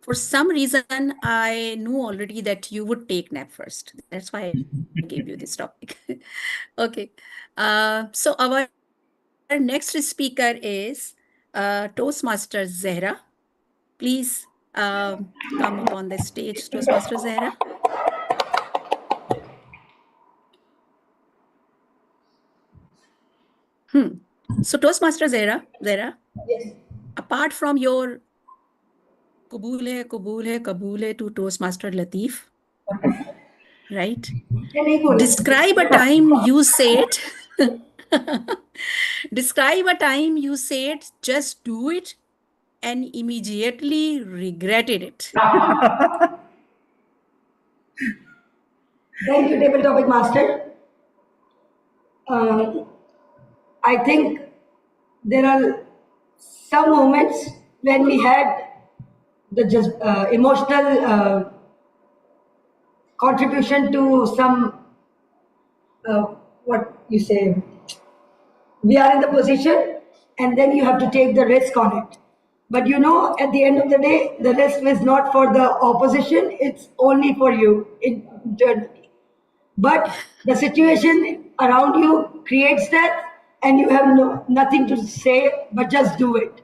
For some reason, I knew already that you would take nap first. That's why I gave you this topic. Okay. So our next speaker is Toastmaster Zehra. Please come upon the stage, Toastmaster Zehra. So Toastmaster Zehra, Yes. apart from your Kabul hai to Toastmaster Latif, right? Describe a time you said, describe a time you said, just do it and immediately regretted it. Thank you, table topic master. Uh, I think there are some moments when we had the just emotional contribution to some what you say, we are in the position and then you have to take the risk on it. But at the end of the day, the risk is not for the opposition, it's only for you internally. But the situation around you creates that, and you have nothing to say but just do it.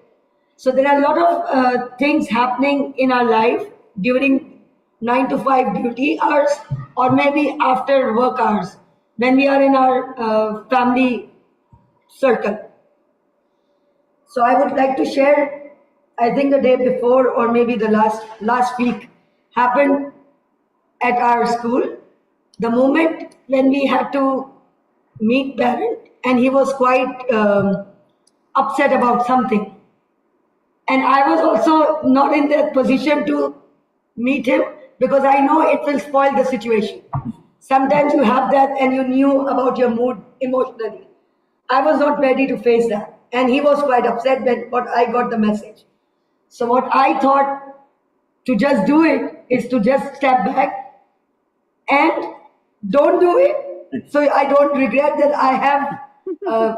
So there are a lot of things happening in our life during 9 to 5 duty hours, or maybe after work hours, when we are in our family circle. So I would like to share, I think the day before or maybe the last week happened at our school. The moment when we had to meet parent, and he was quite upset about something. And I was also not in that position to meet him because I know it will spoil the situation. Sometimes you have that and you knew about your mood emotionally. I was not ready to face that. And he was quite upset when but I got the message. So what I thought to just do it is to just step back and don't do it. So I don't regret that I have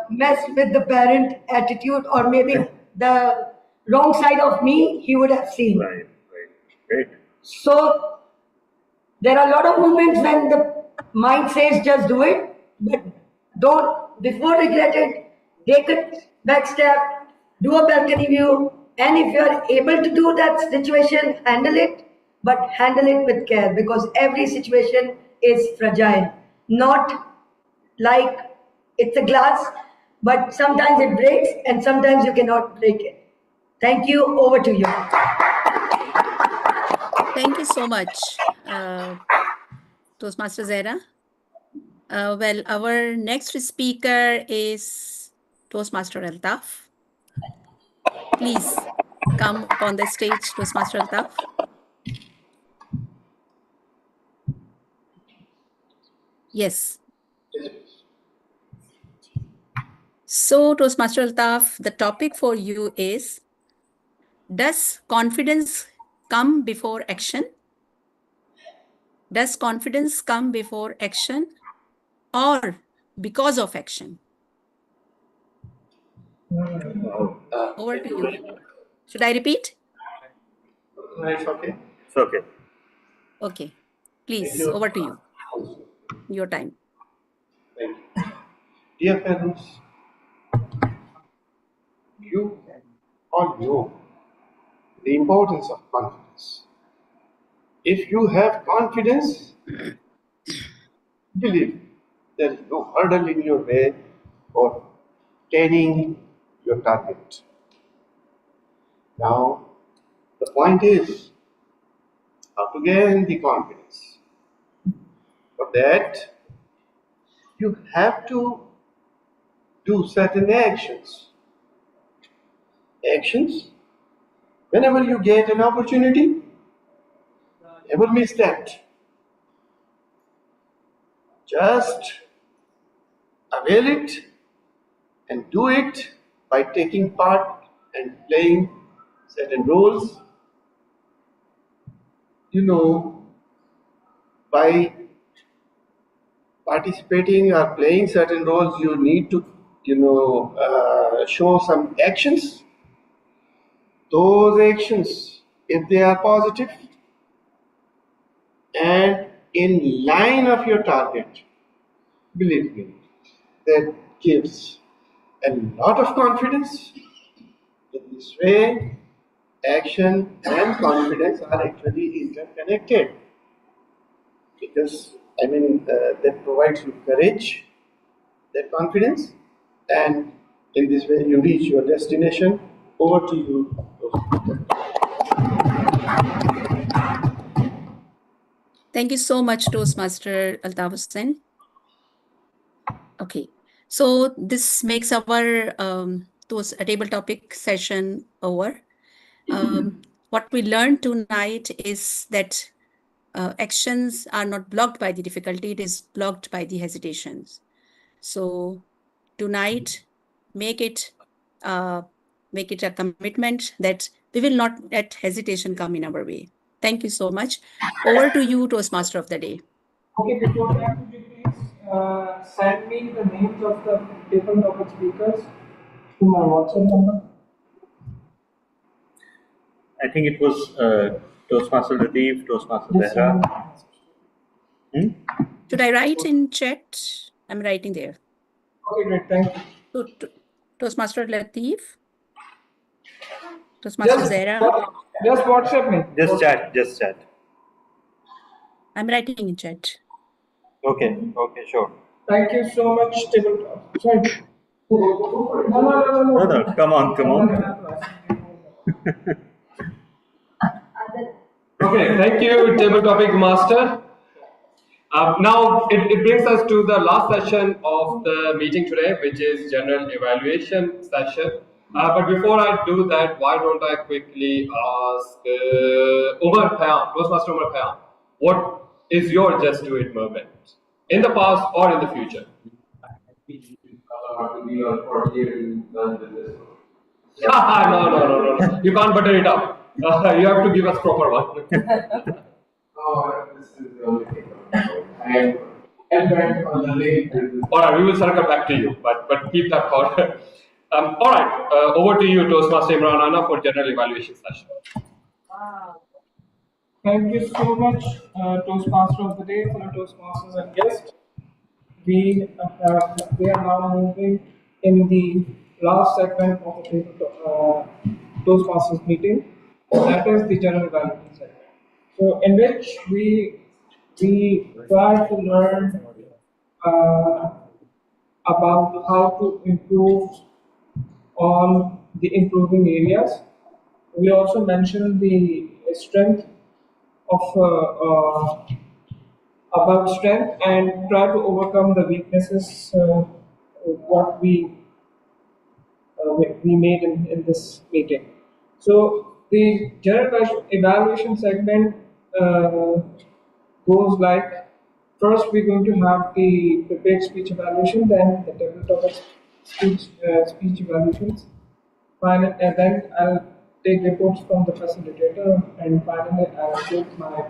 messed with the parent attitude, or maybe the wrong side of me he would have seen. Right, great. So there are a lot of moments when the mind says just do it, but don't, before regret it, take a back step, do a balcony view, and if you are able to do that situation, handle it, but handle it with care because every situation is fragile. Not like it's a glass, but sometimes it breaks and sometimes you cannot break it. Thank you. Over to you. Thank you so much, Toastmaster Zehra. Well, our next speaker is Toastmaster Altaf. Please come upon the stage, Toastmaster Altaf. Yes. So, Toastmaster Altaf, the topic for you is, does confidence come before action? Does confidence come before action or because of action? Over to you. Should I repeat? It's okay. It's okay. Okay. Please, over to you. Your time. Thank you. Dear parents, you all know the importance of confidence. If you have confidence, believe there is no hurdle in your way or attaining your target. Now, the point is how to gain the confidence. For that, you have to do certain actions. Actions, whenever you get an opportunity, never miss that. Just avail it and do it by taking part and playing certain roles. By participating or playing certain roles, you need to, show some actions. Those actions, if they are positive and in line of your target, believe me, that gives a lot of confidence. In this way, action and confidence are actually interconnected because that provides you courage, that confidence, and in this way you reach your destination. Over to you. Thank you so much, Toastmaster Altaf Hussain. Okay, so this makes our table topic session over. What we learned tonight is that actions are not blocked by the difficulty, it is blocked by the hesitations. So tonight, make it a commitment that we will not let hesitation come in our way. Thank you so much. Over to you, Toastmaster of the day. Okay, before that, could you please send me the names of the different topic speakers to my WhatsApp number? I think it was Toastmaster Latif, Toastmaster Zahra. Should I write in chat? I'm writing there. Okay, great, thank you. So, Toastmaster Latif, Toastmaster Zahra. Just WhatsApp me. Just chat. I'm writing in chat. Okay, sure. Thank you so much, tabletop. Sorry. No, come on. Okay, thank you, table topic master. Now it brings us to the last session of the meeting today, which is general evaluation session. But before I do that, why don't I quickly ask Umar Khayyam, Toastmaster Umar Khayyam, what is your just do it moment in the past or in the future? No. You can't butter it up. You have to give us proper one. This is the only thing. And on the link. All right, we will circle back to you, but keep that thought. All right, over to you, Toastmaster Imran Ana, for general evaluation session. Thank you so much, Toastmaster of the day, fellow Toastmasters and guests. We are now moving in the last segment of the Toastmasters meeting. That is the general evaluation segment. So, in which we try to learn about how to improve on the improving areas. We also mentioned the strength of about strength and try to overcome the weaknesses what we made in this meeting. So the general evaluation segment goes like, first we're going to have the prepared speech evaluation, then the tabletop speech evaluations, and then I'll take reports from the facilitator, and finally I'll take my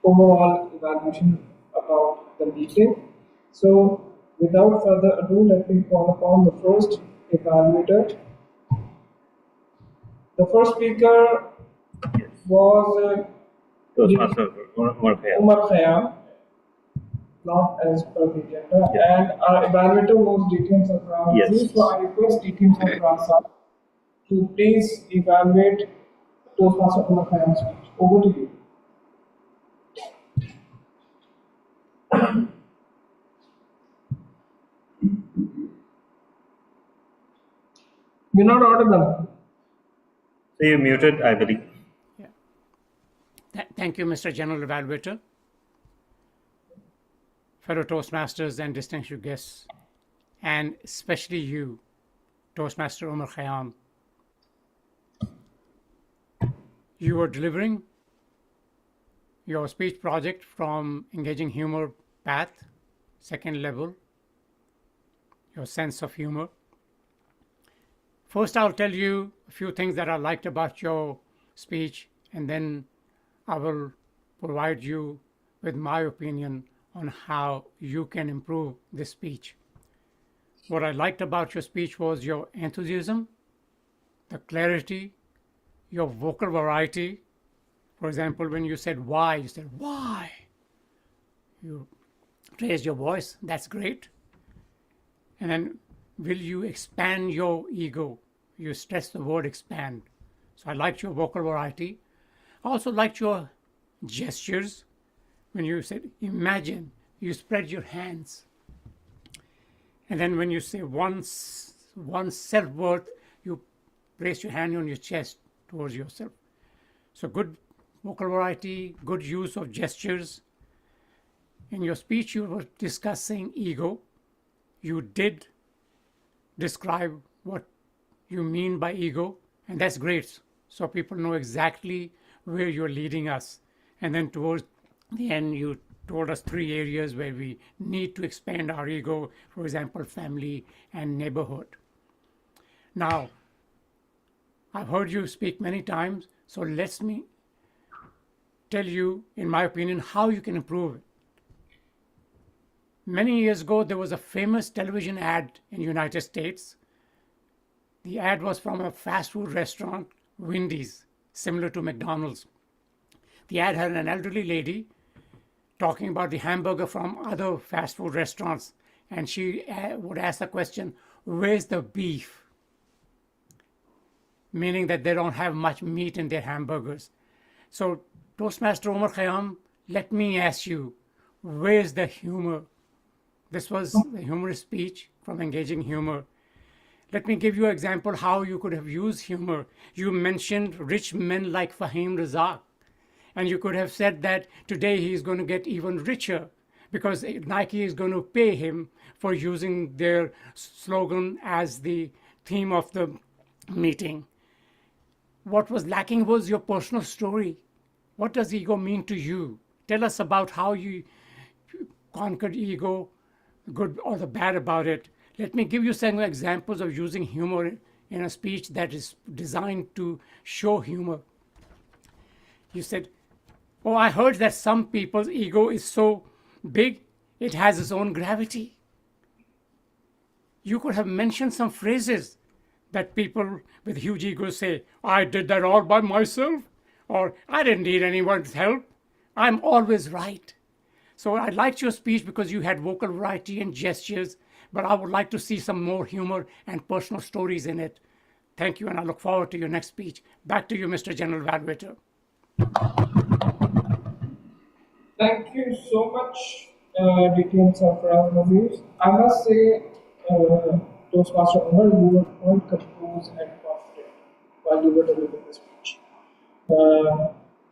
overall evaluation about the meeting. So without further ado, let me call upon the first evaluator. The first speaker was Toastmaster Umar Khayyam, not as per the agenda, and our evaluator was DTM Sarfraz. Yes. So I request DTM Sarfraz to please evaluate Toastmaster Umar Khayyam's speech. Over to you. You're not audible. So you're muted, I believe. Thank you, Mr. General Evaluator, fellow Toastmasters and distinguished guests, and especially you, Toastmaster Umar Khayyam. You were delivering your speech project from Engaging Humor Path, second level, your sense of humor. First, I'll tell you a few things that I liked about your speech, and then I will provide you with my opinion on how you can improve this speech. What I liked about your speech was your enthusiasm, the clarity, your vocal variety. For example, when you said why, you said why. You raised your voice, that's great. And then will you expand your ego? You stress the word expand. So I liked your vocal variety. I also liked your gestures. When you said imagine, you spread your hands. And then when you say one self-worth, you place your hand on your chest towards yourself. So good vocal variety, good use of gestures. In your speech, you were discussing ego. You did describe what you mean by ego, and that's great. So people know exactly where you're leading us. And then towards the end, you told us 3 areas where we need to expand our ego, for example, family and neighborhood. Now, I've heard you speak many times, so let me tell you, in my opinion, how you can improve it. Many years ago, there was a famous television ad in the United States. The ad was from a fast food restaurant, Wendy's, similar to McDonald's. The ad had an elderly lady talking about the hamburger from other fast food restaurants, and she would ask the question, where's the beef? Meaning that they don't have much meat in their hamburgers. So, Toastmaster Umar Khayyam, let me ask you, where's the humor? This was a humorous speech from Engaging Humor. Let me give you an example how you could have used humor. You mentioned rich men like Fahim Razak. And you could have said that today he's going to get even richer because Nike is going to pay him for using their slogan as the theme of the meeting. What was lacking was your personal story. What does ego mean to you? Tell us about how you conquered ego, good or the bad about it. Let me give you some examples of using humor in a speech that is designed to show humor. You said, oh, I heard that some people's ego is so big, it has its own gravity. You could have mentioned some phrases that people with huge egos say, I did that all by myself, or I didn't need anyone's help. I'm always right. So I liked your speech because you had vocal variety and gestures, but I would like to see some more humor and personal stories in it. Thank you, and I look forward to your next speech. Back to you, Mr. General Evaluator. Thank you so much, DTM Sarfaraz Nazir. I must say, Toastmaster Umar, you were quite composed and confident while you were delivering the speech.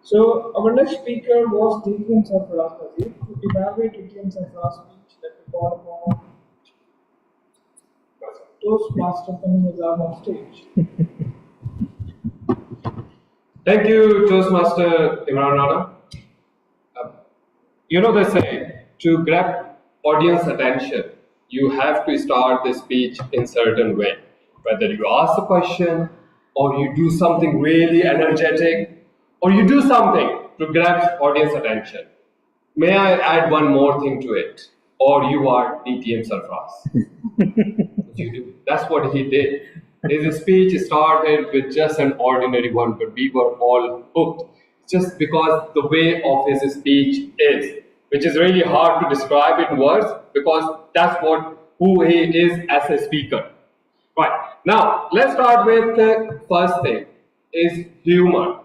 So our next speaker was DTM Sarfaraz Nazir. To evaluate DTM Sarfaraz's speech, let me call upon Toastmaster Fahim Azam on stage. Thank you, Toastmaster Imran Rana. You know the saying, to grab audience attention, you have to start the speech in certain way. Whether you ask a question, or you do something really energetic, or you do something to grab audience attention. May I add one more thing to it? Or you are DTM Sarfraz. That's what he did. His speech started with just an ordinary one, but we were all hooked just because the way of his speech is, which is really hard to describe in words because that's who he is as a speaker. Right, now let's start with the first thing, is humor.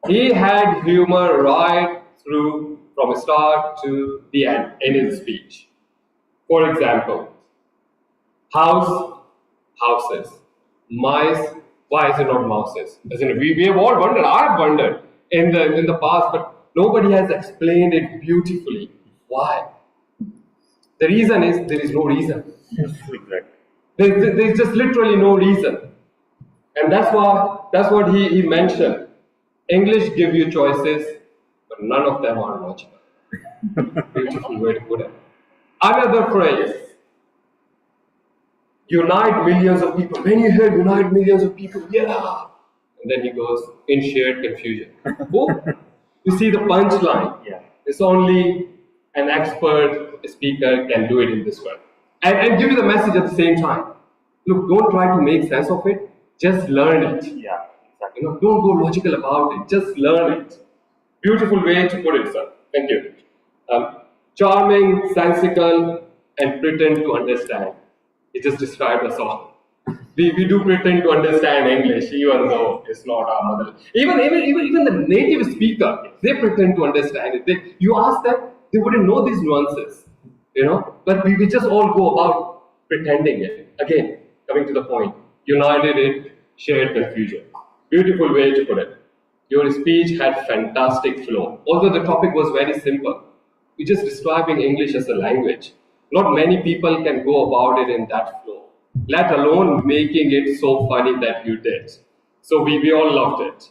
He had humor right through from start to the end in his speech. For example, houses, mice, Why is it not mouses? We have all wondered. I have wondered in the past, but nobody has explained it beautifully. Why? The reason is there is no reason. Exactly. There's just literally no reason. And that's what he mentioned. English give you choices, but none of them are logical. Beautiful way to put it. Another phrase, unite millions of people. When you hear unite millions of people, yeah. And then he goes, in shared confusion. Oh, you see the punchline. Yeah. It's only an expert speaker can do it in this way. And give you the message at the same time. Look, don't try to make sense of it. Just learn it. Yeah, exactly. Don't go logical about it. Just learn it. Beautiful way to put it, sir. Thank you. Charming, sensical, and pretend to understand. He just described us all. We do pretend to understand English, even though it's not our mother. Even the native speaker, they pretend to understand it. You ask them, they wouldn't know these nuances, But we just all go about pretending it. Again, coming to the point, united in shared confusion. Beautiful way to put it. Your speech had fantastic flow, although the topic was very simple. You're just describing English as a language. Not many people can go about it in that flow, let alone making it so funny that you did. So we all loved it.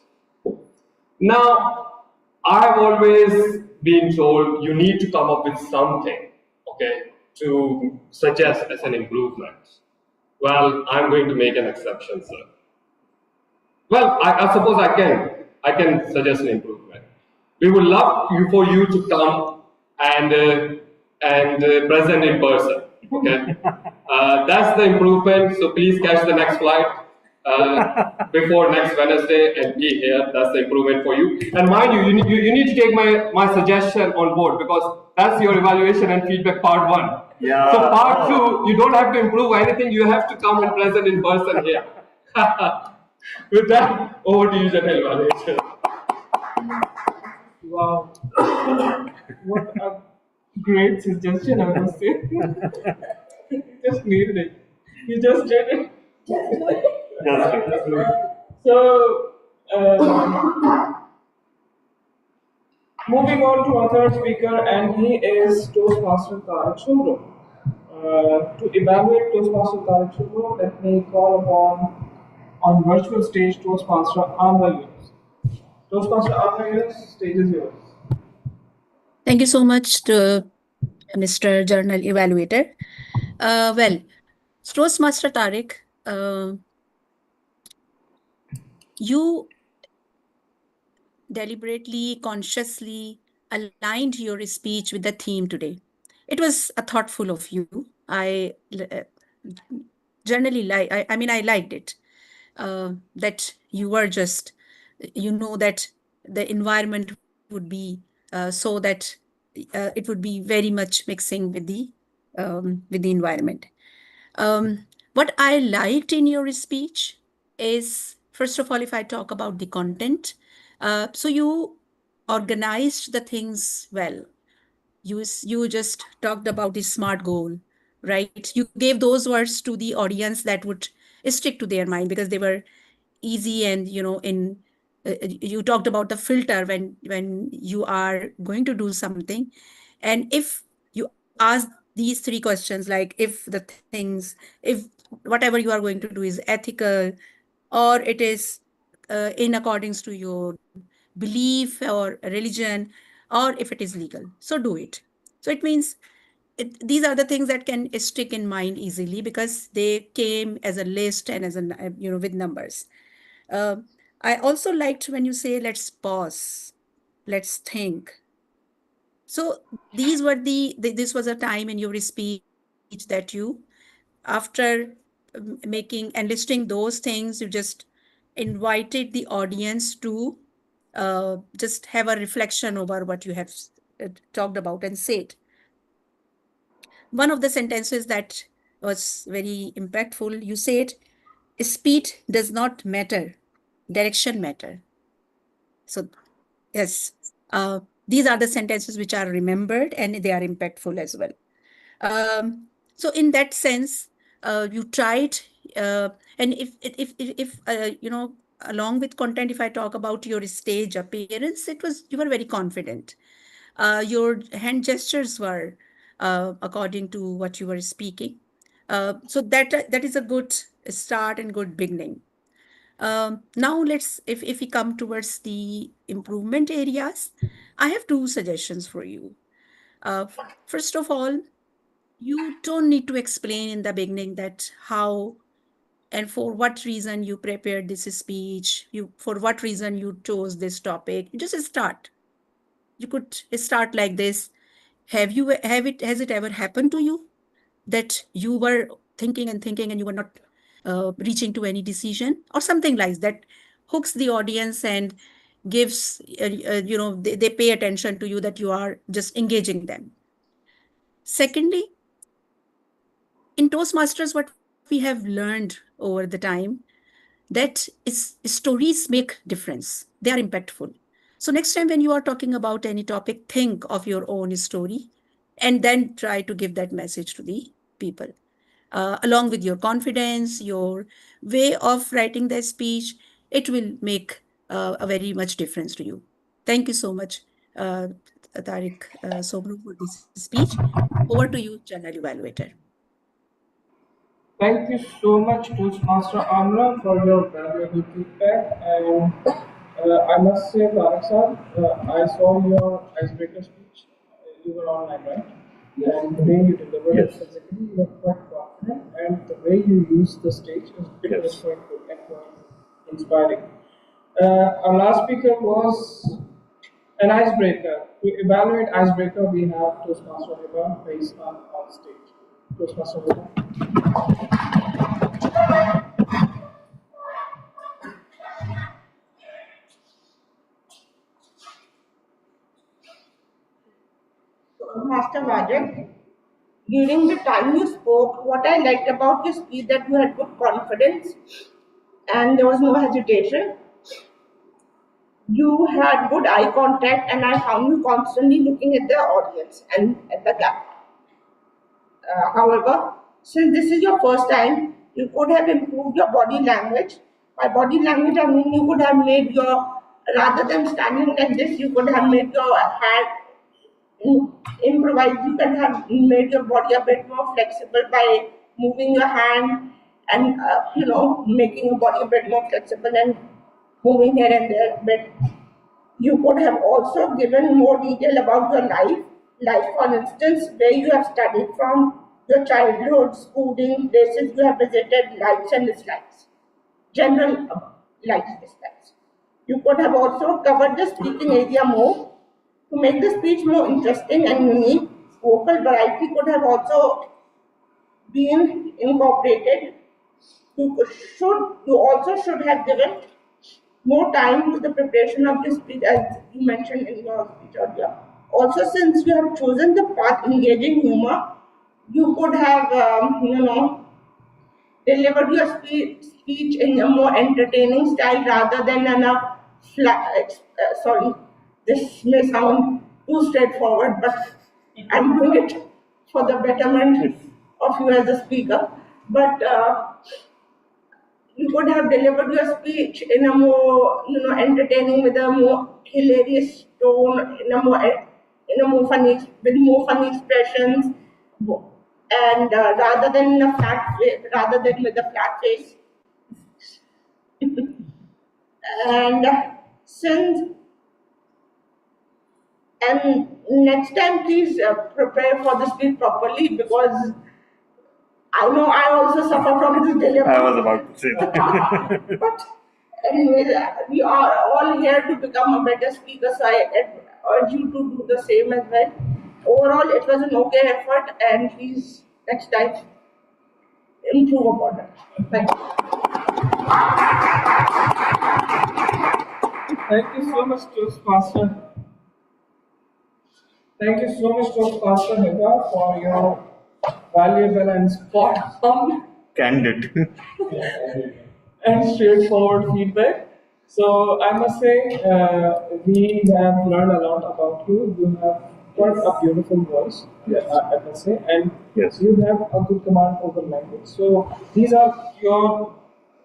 Now, I've always been told you need to come up with something, okay, to suggest as an improvement. Well, I'm going to make an exception, sir. Well, I suppose I can suggest an improvement. We would love for you to come and present in person. Okay, that's the improvement. So please catch the next flight before next Wednesday and be here. That's the improvement for you. And mind you, you need to take my suggestion on board because that's your evaluation and feedback part 1. Yeah. So part 2, you don't have to improve anything. You have to come and present in person here. With that, over to you, General Evaluation. Wow. What a great suggestion, I must say. You just needed it. You just did it. So, moving on to our third speaker, and he is Toastmaster Tarak Shubro. To evaluate Toastmaster Tarak Shubro, let me call upon on virtual stage Toastmaster Amra Yunus. Toastmaster Amra Yunus, stage is yours. Thank you so much to Mr. Journal Evaluator. Well, Toastmaster Tariq, you deliberately, consciously aligned your speech with the theme today. It was a thoughtful of you. I generally like. I mean, I liked it. That you were just, that the environment would be so that it would be very much mixing with the environment. What I liked in your speech is, first of all, if I talk about the content, so you organized the things well. You just talked about the SMART goal, right? You gave those words to the audience that would stick to their mind because they were easy, and you talked about the filter when you are going to do something, and if you ask these 3 questions, like if whatever you are going to do is ethical, or it is in accordance to your belief or religion, or if it is legal, so do it. So it means these are the things that can stick in mind easily because they came as a list and as a with numbers. I also liked when you say, let's pause, let's think. So these were this was a time in your speech that you, after making and listing those things, you just invited the audience to just have a reflection over what you have talked about and said. One of the sentences that was very impactful, you said, speed does not matter, direction matter. So yes, these are the sentences which are remembered and they are impactful as well. So in that sense, you tried And if along with content, if I talk about your stage appearance, you were very confident. Your hand gestures were according to what you were speaking. So that is a good start and good beginning. Now if we come towards the improvement areas, I have two suggestions for you. First of all, you don't need to explain in the beginning that how and for what reason you prepared this speech, for what reason you chose this topic. You just start. You could start like this. Has it ever happened to you that you were thinking and thinking and you were not reaching to any decision, or something like that hooks the audience and gives they pay attention to you, that you are just engaging them. Secondly, in Toastmasters, what we have learned over the time, that stories make difference. They are impactful. So next time when you are talking about any topic, think of your own story and then try to give that message to the people. Along with your confidence, your way of writing the speech, it will make a very much difference to you. Thank you so much, Tariq Sobru, for this speech. Over to you, General Evaluator. Thank you so much, Toastmaster Amna, for your valuable feedback. And I must say, Tarak sir, I saw your icebreaker speech. You were online, right? And the way you delivered it physically, you were quite confident. And the way you used the stage was quite good and quite inspiring. Our last speaker was an icebreaker. To evaluate icebreaker, we have Toastmaster Hiba based on stage. Toastmaster Hiba. Master Vajak, during the time you spoke, what I liked about your speech that you had good confidence and there was no hesitation. You had good eye contact, and I found you constantly looking at the audience and at the camera. However, since this is your first time, you could have improved your body language. By body language, I mean you could have made rather than standing like this, you could have made your hand improvise. You can have made your body a bit more flexible by moving your hand and making your body a bit more flexible and moving here and there a bit. You could have also given more detail about your life, like for instance, where you have studied from, your childhood, schooling, places you have visited, likes and dislikes, general likes and dislikes. You could have also covered the speaking area more to make the speech more interesting and unique. Vocal variety could have also been incorporated. You also should have given more time to the preparation of this speech, as you mentioned in your speech earlier. Also, since you have chosen the path engaging humor, you could have, delivered your speech in a more entertaining style rather than in a flat. Sorry, this may sound too straightforward, but I'm doing it for the betterment of you as a speaker. But you could have delivered your speech in a more, entertaining, with a more hilarious tone, with more funny expressions, and rather than with a flat face. And since and next time, please prepare for the speech properly, because I know I also suffer from this dilemma. I was about to say that. But anyway, we are all here to become a better speaker, so I urge you to do the same as well. Overall, it was an okay effort, and please next time improve upon it. Thank you. Thank you so much, Toastmaster. Thank you so much, Toastmaster Hiba, for your valuable and spot on Candid. and straightforward feedback. So I must say, we have learned a lot about you. You have got a beautiful voice, I must say, and Yes. you have a good command over language. So these are your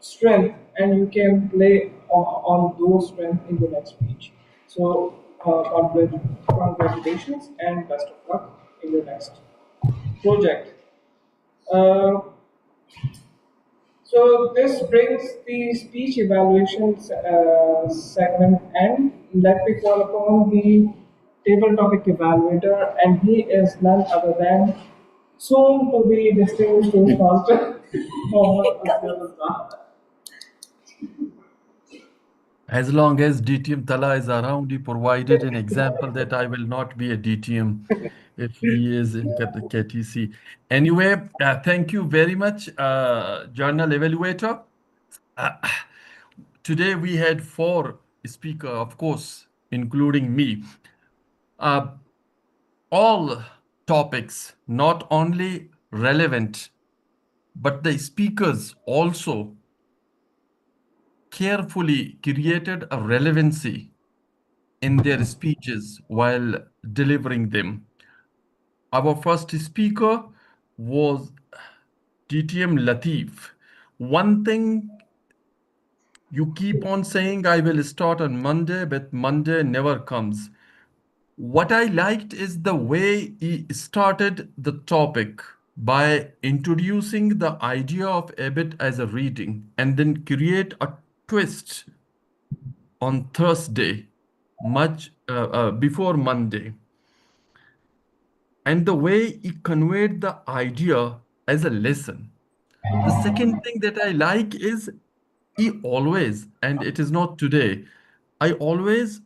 strength, and you can play on those strengths in the next speech. So congratulations and best of luck in your next project. Uh, so this brings the speech evaluations segment, and let me call upon the table topic evaluator, and he is none other than soon to be distinguished Toastmaster. Mohammed Asghar Khan. As long as DTM Tala is around, he provided an example that I will not be a DTM if he is in KTC. Anyway, thank you very much, Journal Evaluator. Uh, Today we had four speakers, of course, including me. All topics not only relevant, but the speakers also carefully created a relevancy in their speeches while delivering them. Our first speaker was DTM Latif. One thing you keep on saying, I will start on Monday, but Monday never comes. What I liked is the way he started the topic by introducing the idea of EBIT as a reading and then create a twist on Thursday, much before Monday. And the way he conveyed the idea as a lesson. The second thing that I like is he always, and it is not today, I always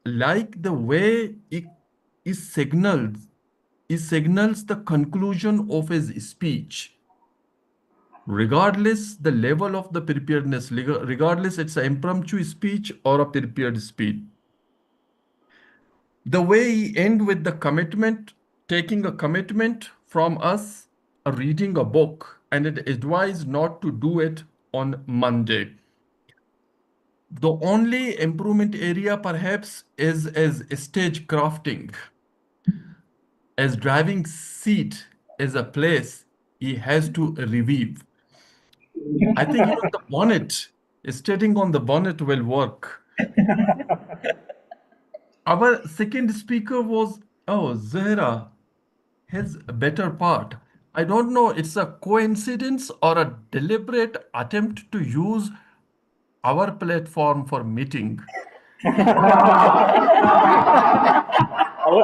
like the way he signals, he signals the conclusion of his speech, regardless the level of the preparedness, regardless it's an impromptu speech or a prepared speech. The way he end with the commitment, taking a commitment from us, reading a book, and it advised not to do it on Monday. The only improvement area perhaps is as stage crafting, as driving seat is a place he has to revive. I think even the bonnet, stating on the bonnet will work. Our second speaker was, oh, Zahra, his better part. I don't know, it's a coincidence or a deliberate attempt to use our platform for meeting.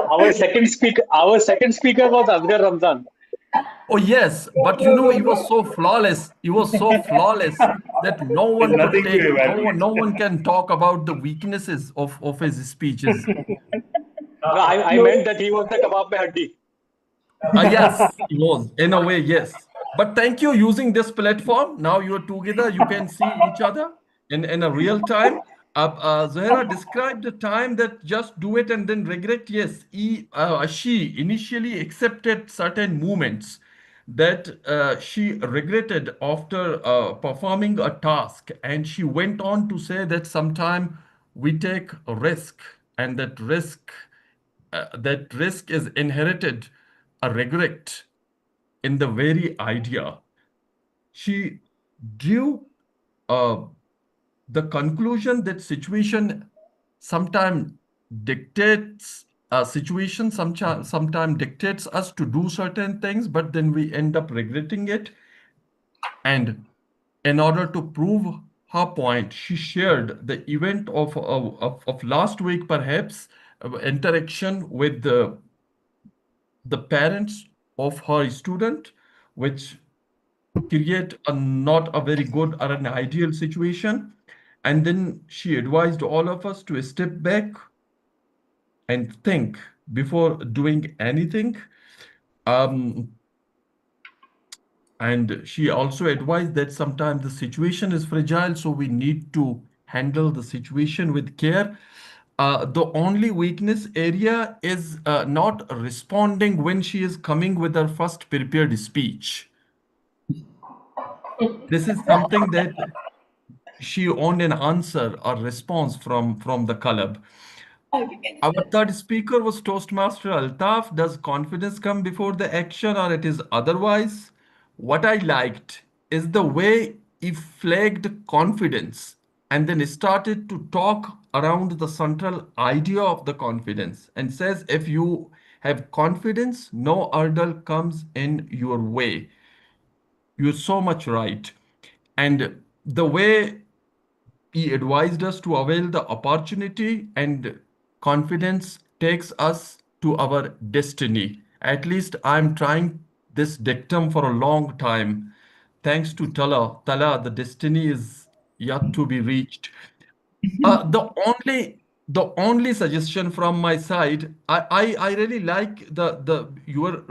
Our second speaker was Asghar Ramzan. Oh yes, but you know he was so flawless. He was so flawless that no There's one could nothing to take, evaluate. no one can talk about the weaknesses of his speeches. No, I meant that he was the kebab mein haddi. Yes, he was. In a way, yes. But thank you using this platform. Now you're together. You can see each other in a real time. Zahra described the time that just do it and then regret. Yes, she initially accepted certain movements that she regretted after performing a task. And she went on to say that sometime we take a risk, and that risk is inherited a regret in the very idea. She drew uh, the conclusion that situation sometimes dictates a situation, sometimes dictates us to do certain things, but then we end up regretting it. And in order to prove her point, she shared the event of last week, perhaps interaction with the parents of her student, which create a not a very good or an ideal situation. And then she advised all of us to step back and think before doing anything. Um, and she also advised that sometimes the situation is fragile, so we need to handle the situation with care. The only weakness area is not responding when she is coming with her first prepared speech. This is something that she owned an answer or response from the collab. Our third speaker was Toastmaster Altaf. Does confidence come before the action or it is otherwise? What I liked is the way he flagged confidence and then started to talk around the central idea of the confidence and says if you have confidence, no hurdle comes in your way. You're so much right. And the way he advised us to avail the opportunity, and confidence takes us to our destiny. At least I'm trying this dictum for a long time. Thanks to Tala. Tala, the destiny is yet to be reached. The only suggestion from my side, I really like the your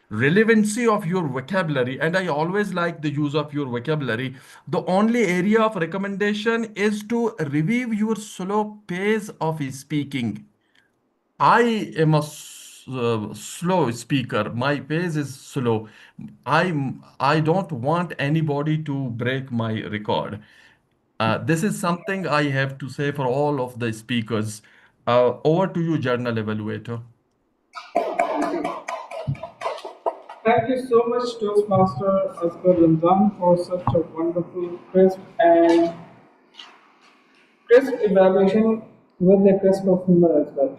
relevancy of your vocabulary, and I always like the use of your vocabulary. The only area of recommendation is to review your slow pace of speaking. I am a slow speaker. My pace is slow. I don't want anybody to break my record. This is something I have to say for all of the speakers. Over to you, journal evaluator. Thank you so much, Toastmaster Asghar Ramzan, for such a wonderful, crisp evaluation with a crisp of humor as well.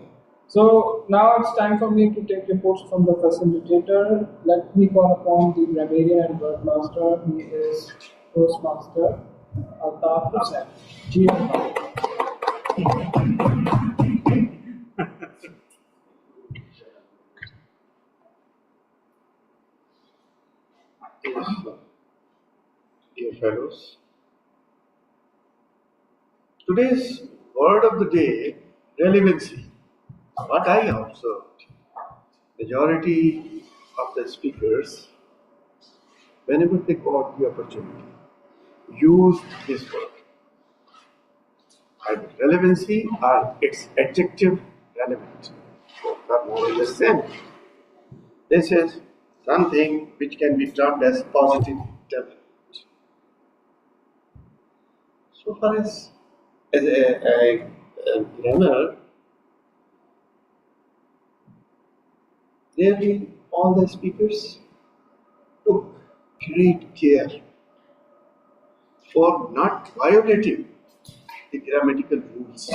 So now it's time for me to take reports from the facilitator. Let me call upon the grammarian and word master. He is Toastmaster Altaf Hussain. Ji. Dear fellows, today's word of the day, relevancy. What I observed, majority of the speakers, whenever they got the opportunity, used this word. Either relevancy or its adjective relevant. Both are more or less same. This is something which can be termed as positive development. So far as a grammar, nearly all the speakers took great care for not violating the grammatical rules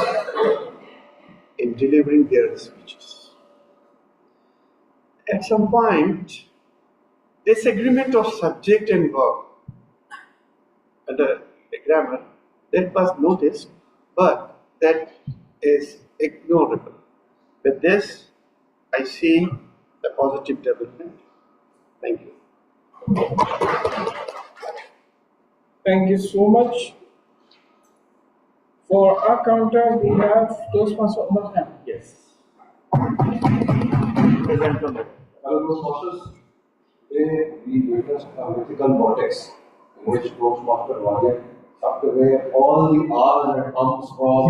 in delivering their speeches. At some point, disagreement of subject and verb under the grammar that was noticed, but that is ignorable. With this, I see the positive development. Thank you. Thank you so much. For our counter, we have Toastmaster Umar Khan. Yes. Hello, Toastmasters. Today we witnessed a mythical vortex in which Toastmaster Wajid sucked away all the R's and ums from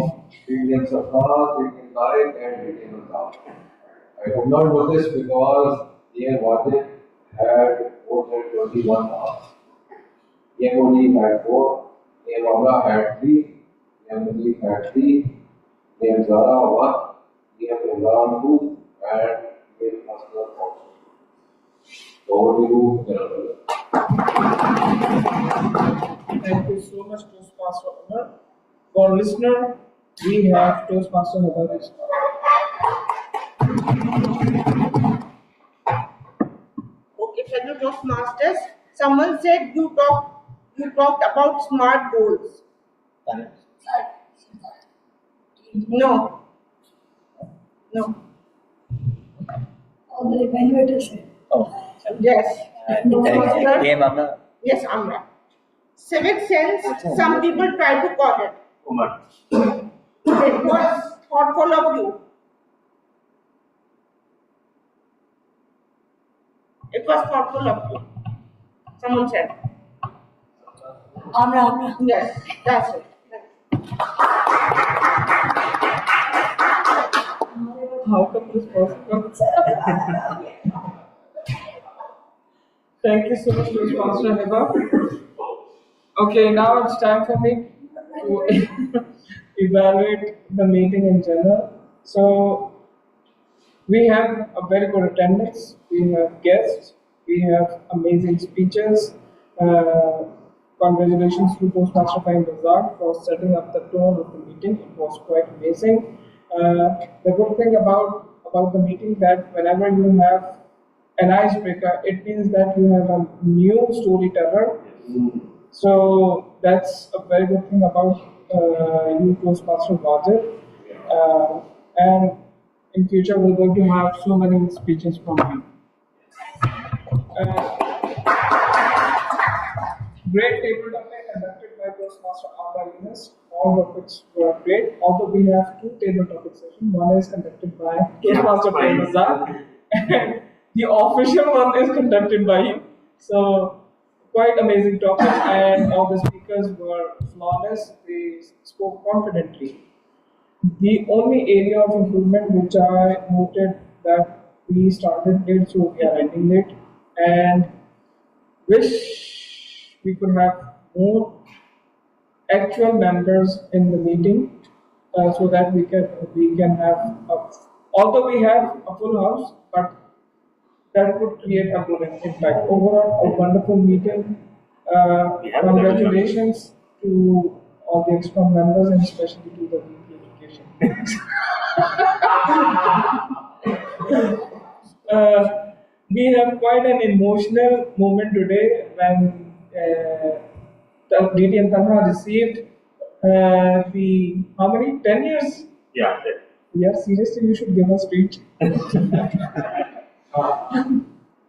Indian Sarkar, Indian Tariq, and Indian Ulta. I could not know this because Ian Wajid had more than 21 R's. Ian Modi had 4, Ian Wamla had 3, Ian Modi had 3, Ian Zara 1, Ian Imran 2, and Ian Asghar also. Over to you, General. Thank you so much, Toastmaster Umar. For listener, we have Toastmaster Hadaris. Okay, fellow Toastmasters. Someone said you talked about smart goals. No. No. All the evaluators said. Oh, Yes. Mama. Yes, Amra. Civic sense, some people try to call it. Umar. It was thoughtful of you. It was thoughtful of you. Someone said. Amra. Yes, that's it. How come this possible? Thank you so much, Toastmaster Hiba. Okay, now it's time for me to evaluate the meeting in general. So we have a very good attendance, we have guests, we have amazing speeches. Congratulations to Toastmaster Fahim Razak for setting up the tone of the meeting. It was quite amazing. The good thing about the meeting that whenever you have an icebreaker, it means that you have a new storyteller. So that's a very good thing about you, Toastmaster Wajid. And in future, we're going to have so many speeches from you. Great table topic conducted by Toastmaster Abba Yunus. All topics were great. Although we have two table topic sessions. One is conducted by Toastmaster Fahim Razak, and the official one is conducted by him. So quite amazing topic, and all the speakers were flawless. They spoke confidently. The only area of improvement which I noted that we started late, so we are ending late, and wish we could have more actual members in the meeting, so that we can have although we have a full house, but that would create a good impact. Overall, a wonderful meeting. Congratulations to all the EXCOM members and especially to the VP Education. We have quite an emotional moment today when DTM Tanha received the how many 10 years? Yeah. Yeah, seriously, you should give a speech.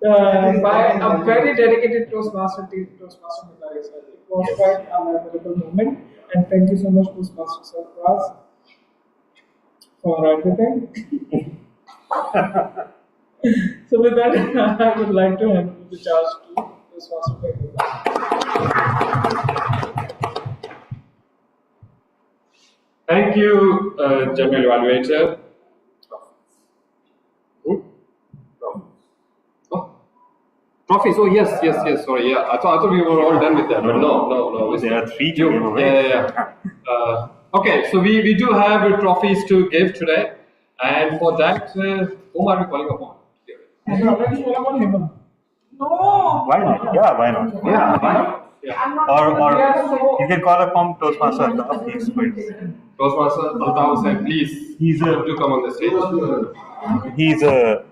By a very dedicated Toastmaster team, Toastmaster Mithai sir. It was quite a memorable moment, and thank you so much, Toastmaster Sarfraz, for everything. So with that, I would like to hand over the charge to Toastmaster Mithai. Thank you, General Evaluator. Trophies. Oh yes. Sorry. Yeah, I thought we were all done with that, but no. There are three to give away. Yeah. Okay, so we do have trophies to give today, and for that, whom are we calling upon? No. Why not? Yeah, why not? Yeah, why not? Yeah. Or you can call upon Toastmaster Altaf. Toastmaster Altaf said, please, to come on the stage. He's a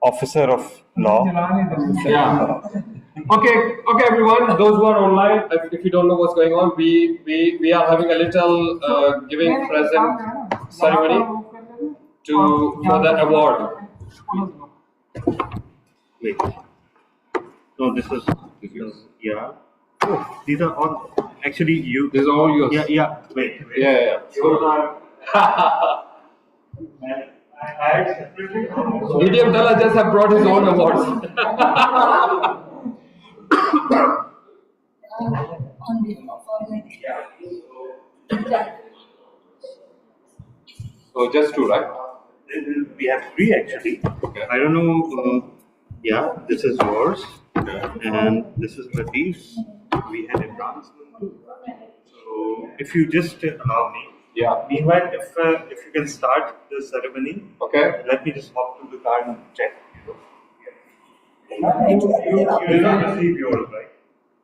officer of law. Yeah. Okay, everyone. Those who are online, if you don't know what's going on, we are having a little giving present ceremony for the award. Wait. No, this is yeah. Oh, these are all actually you. These are all yours. Yeah. Wait. Yeah. DTM Tala just have brought his own awards. So just two, right? We have three actually. Okay. I don't know. Yeah, this is yours, and this is Latif's. We had a announcement too. So if you just allow me. Yeah. Meanwhile, if you can start the ceremony. Okay. Let me just hop to the card and check. You will not receive yours, right?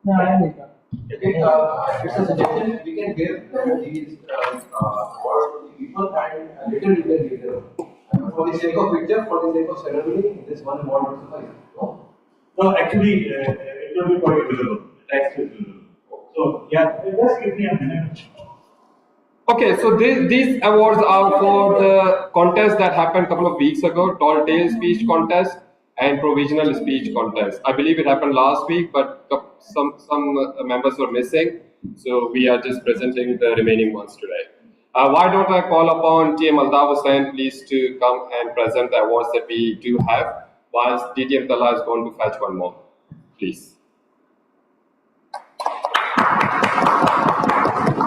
No, I need that. It's a suggestion. We can give these awards to the people and little detail. For the sake of picture, for the sake of ceremony, this one award will suffice. No, actually, it will be quite visible. Text is visible. So, yeah, just give me a minute. Okay, so these awards are for the contest that happened a couple of weeks ago, Tall Tale Speech Contest and Provisional Speech Contest. I believe it happened last week, but some members were missing, so we are just presenting the remaining ones today. Why don't I call upon TM Altaf Hussain, please, to come and present the awards that we do have, whilst DTM Tala is going to fetch one more, please.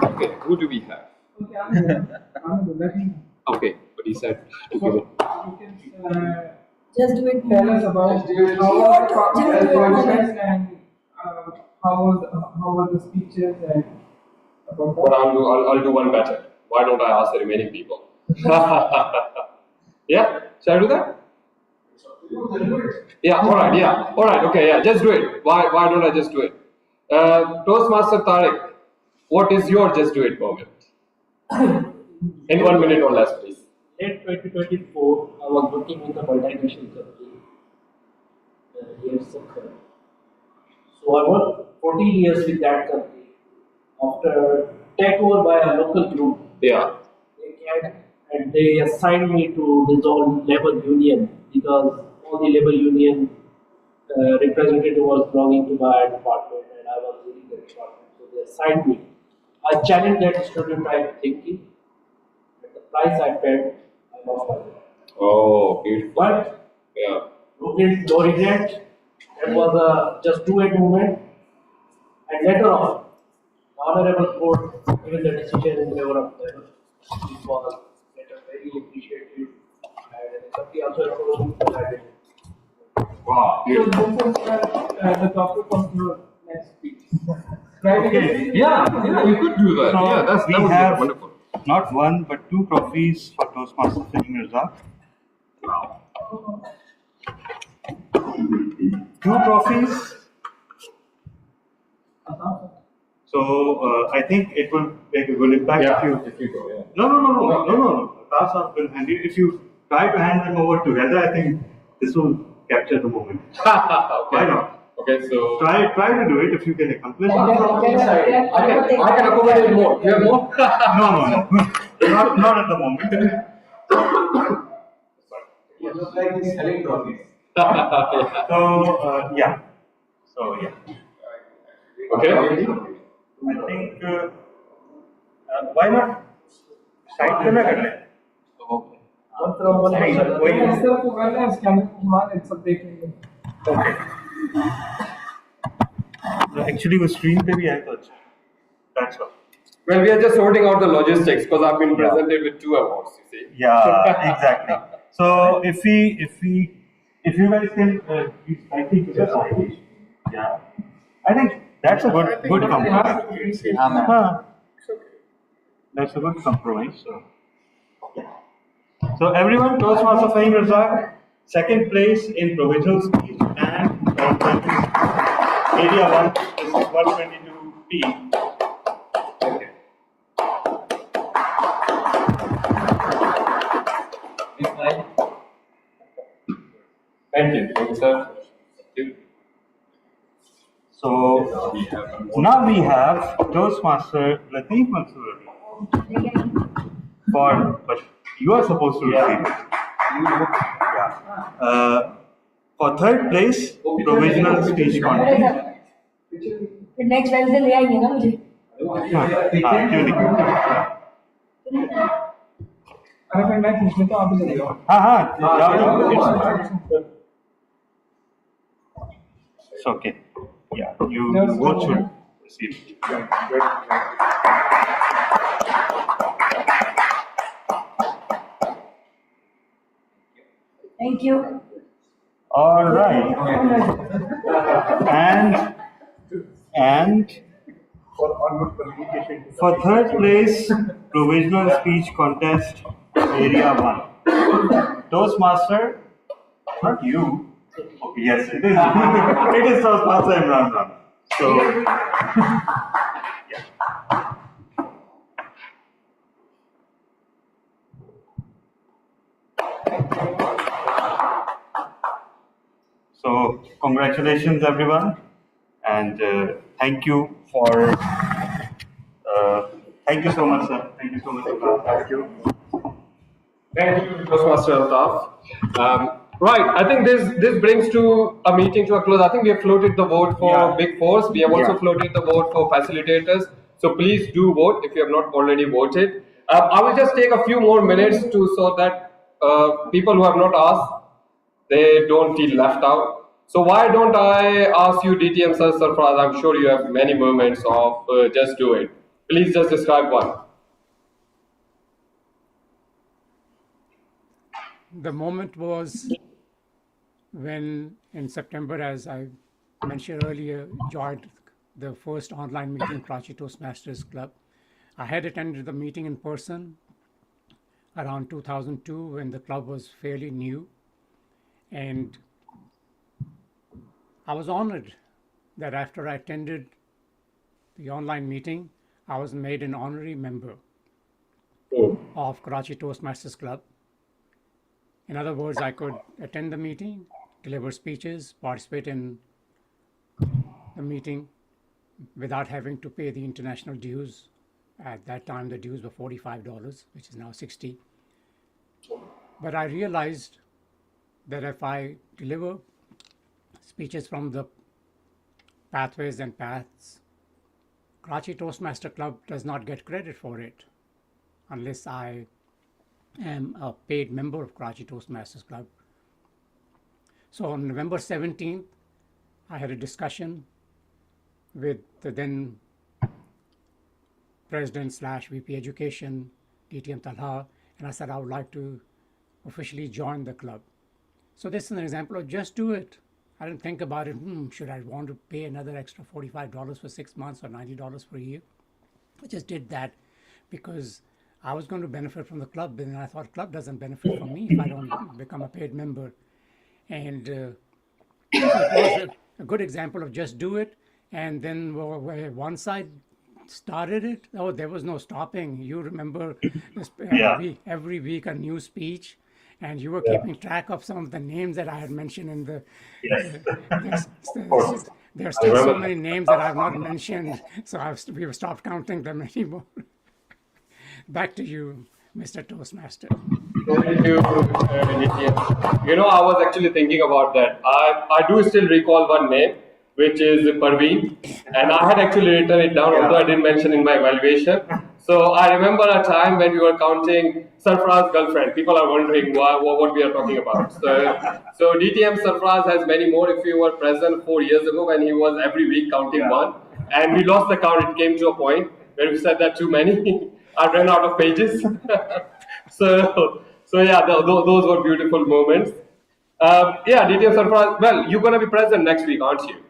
Okay, who do we have? Okay, but he said to give it. Just do it. Tell us about how was the process and how were the speeches and about that. But I'll do one better. Why don't I ask the remaining people? Yeah, shall I do that? Yeah, alright, yeah, alright, okay, yeah, just do it. Why don't I just do it? Toastmaster Tariq, what is your just do it moment? In 1 minute or less, please. In 2024, I was working with a multinational company here in Sakkara. So I worked 14 years with that company. After takeover by a local group, Yeah. they came and they assigned me to dissolve labor union because all the labor union representative was belonging to my department and I was leading the department. So they assigned me. I challenged that stereotype thinking. At the price I paid, I lost my job. Oh, beautiful. But Yeah. no guilt, no regret. That was a just do it movement. And later on, the Honorable Court given the decision in favor of them. It was later very appreciated. And the company also approved that I did. Wow. So this is the topic of your next speech. Right? Okay. Yeah, you could do that. So Yeah, we that would be have wonderful. not one but two trophies for Toastmasters Fahim Mirza. Two trophies. So I think it will make a good impact if you go, yeah. No. That's not good handy. If you try to hand them over together, I think this will capture the moment. Okay. Why not? Okay, so Try to do it if you can accomplish it. I can accommodate more. You have more? No. Not at the moment. It looks like he's selling trophies. So yeah. Okay. I think why not side पे ना कर ले? नहीं, वही है। सिर्फ वो है स्कैनर घुमा सब देख लेंगे. Okay. Actually वो screen पे भी आए तो अच्छा. That's all. Well, we are just sorting out the logistics because I've been presented with 2 awards, you see. Yeah, exactly. So if you guys can I think it's a yeah. I think that's a good compromise. That's a good compromise. So everyone, Toastmaster Fahim Razak, second place in provisional speech and area 1, this is 122P. Okay. Thank you, sir. So now we have Toastmaster Lateef Mansoor but you are supposed to receive it. Yeah. For third place, provisional speech contest. Next Wednesday ले आएंगे ना मुझे. क्यों नहीं? अरे फिर मैं पूछ लेता हूँ आप भी जाओ. जाओ. It's okay. Yeah, you both should receive it. Thank you. All right. And for third place, provisional speech contest, area 1. Toastmaster, not you. Okay, yes, it is. It is Toastmaster Imran Khan. So, yeah. So, congratulations, everyone, and thank you for. Thank you so much, sir. Thank you so much. Thank you. Thank you, Toastmaster Altaf. Right, I think this brings to a meeting to a close. I think we have floated the vote for Big Fours. We have also floated the vote for facilitators. So please do vote if you have not already voted. I will just take a few more minutes so that people who have not asked, they don't feel left out. So why don't I ask you, DTM Sir Sarfraz, I'm sure you have many moments of just do it. Please just describe one. The moment was when in September, as I mentioned earlier, joined the first online meeting, Karachi Toastmasters Club. I had attended the meeting in person. around 2002 when the club was fairly new. And I was honored that after I attended the online meeting, I was made an honorary member of Karachi Toastmasters Club. In other words, I could attend the meeting, deliver speeches, participate in the meeting without having to pay the international dues. At that time, the dues were $45, which is now $60. But I realized that if I deliver speeches from the pathways and paths, Karachi Toastmaster Club does not get credit for it unless I am a paid member of Karachi Toastmasters Club. So on November 17th, I had a discussion with the then President / VP Education, DTM Talha, and I said I would like to officially join the club. So this is an example of just do it. I didn't think about it, should I want to pay another extra $45 for 6 months or $90 for a year? I just did that because I was going to benefit from the club, and I thought club doesn't benefit from me if I don't become a paid member. And so it was a good example of just do it. And then once I started it, there was no stopping. You remember this, every week a new speech, and you were keeping track of some of the names that I had mentioned in the. There are still so many names that I've not mentioned, so we've stopped counting them anymore. Back to you, Mr. Toastmaster. Thank you, DTM. I was actually thinking about that. I do still recall one name, which is Parveen, and I had actually written it down, although I didn't mention in my evaluation. So I remember a time when we were counting Sarfaraz's girlfriend. People are wondering what we are talking about. So DTM Sarfaraz has many more. If you were present 4 years ago when he was every week counting one, and we lost the count, it came to a point where we said that too many. I ran out of pages. So yeah, those were beautiful moments. DTM Sarfaraz, well, you're going to be present next week, aren't you?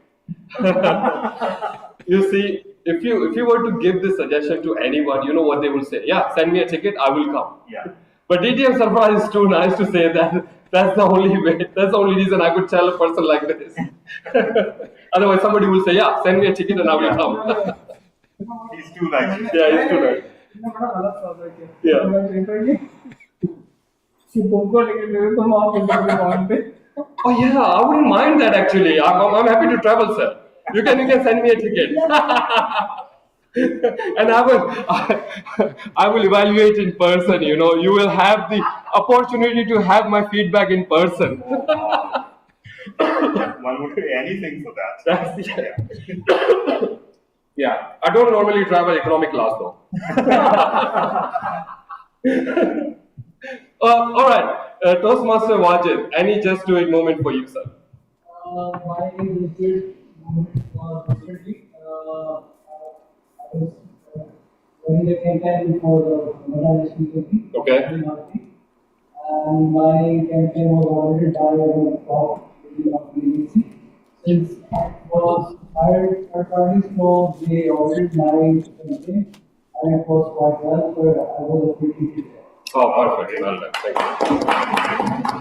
You see, if you were to give this suggestion to anyone, you know what they will say. Yeah, send me a ticket, I will come. Yeah. But DTM Sarfaraz is too nice to say that. That's the only way. That's the only reason I could tell a person like this. Otherwise, somebody will say, yeah, send me a ticket and I will come. He's too nice. Yeah, he's too nice. Yeah. Oh yeah, I wouldn't mind that actually. I'm happy to travel, sir. You can send me a ticket. And I will evaluate in person. You will have the opportunity to have my feedback in person. One would pay anything for that. Yeah, I don't normally travel economic class though. All right, Toastmaster Wajid, any just do it moment for you, sir? My favorite moment was recently. I was running the campaign for the National Committee. Okay. And my campaign was audited by the top of the agency. Since it was hired third parties, so they audited my campaign, and it was quite well, so I was appreciated. Oh, perfect. Well done. Thank you.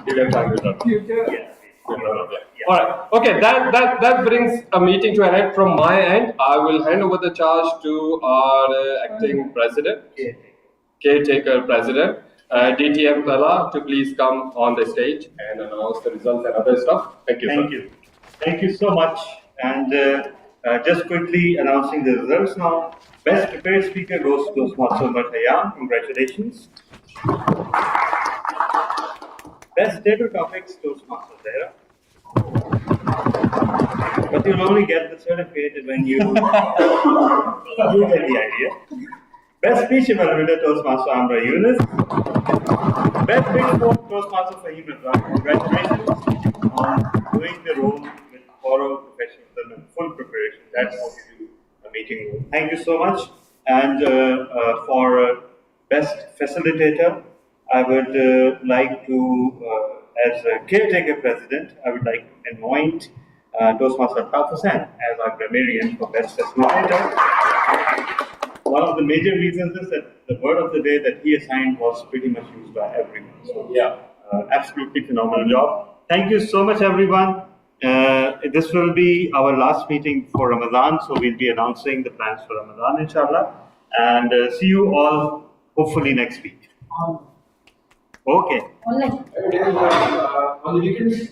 You can thank me. All right. Okay. That brings a meeting to an end from my end. I will hand over the charge to our acting president, caretaker president, DTM Talha, to please come on the stage and announce the results and other stuff. Thank you. Thank you. Thank you so much. And just quickly announcing the results now. Best prepared speaker goes to Toastmaster Khayyam. Congratulations. Best data topics, Toastmaster Zahra. But you'll only get the certificate when you get the idea. Best speech evaluator, Toastmaster Amra Yunus. Best big sport, Toastmaster Fahim Azhar. Congratulations on doing the role with thorough professionalism and full preparation. That's how you do a meeting room. Thank you so much. And for best facilitator, I would like to, as a caretaker president, I would like to anoint Toastmaster Tafasan as our grammarian for best facilitator. one of the major reasons is that the word of the day that he assigned was pretty much used by everyone. So yeah, absolutely phenomenal job. Thank you so much, everyone. This will be our last meeting for Ramadan, so we'll be announcing the plans for Ramadan, inshallah. And see you all hopefully next week. Okay. Online. On the weekends,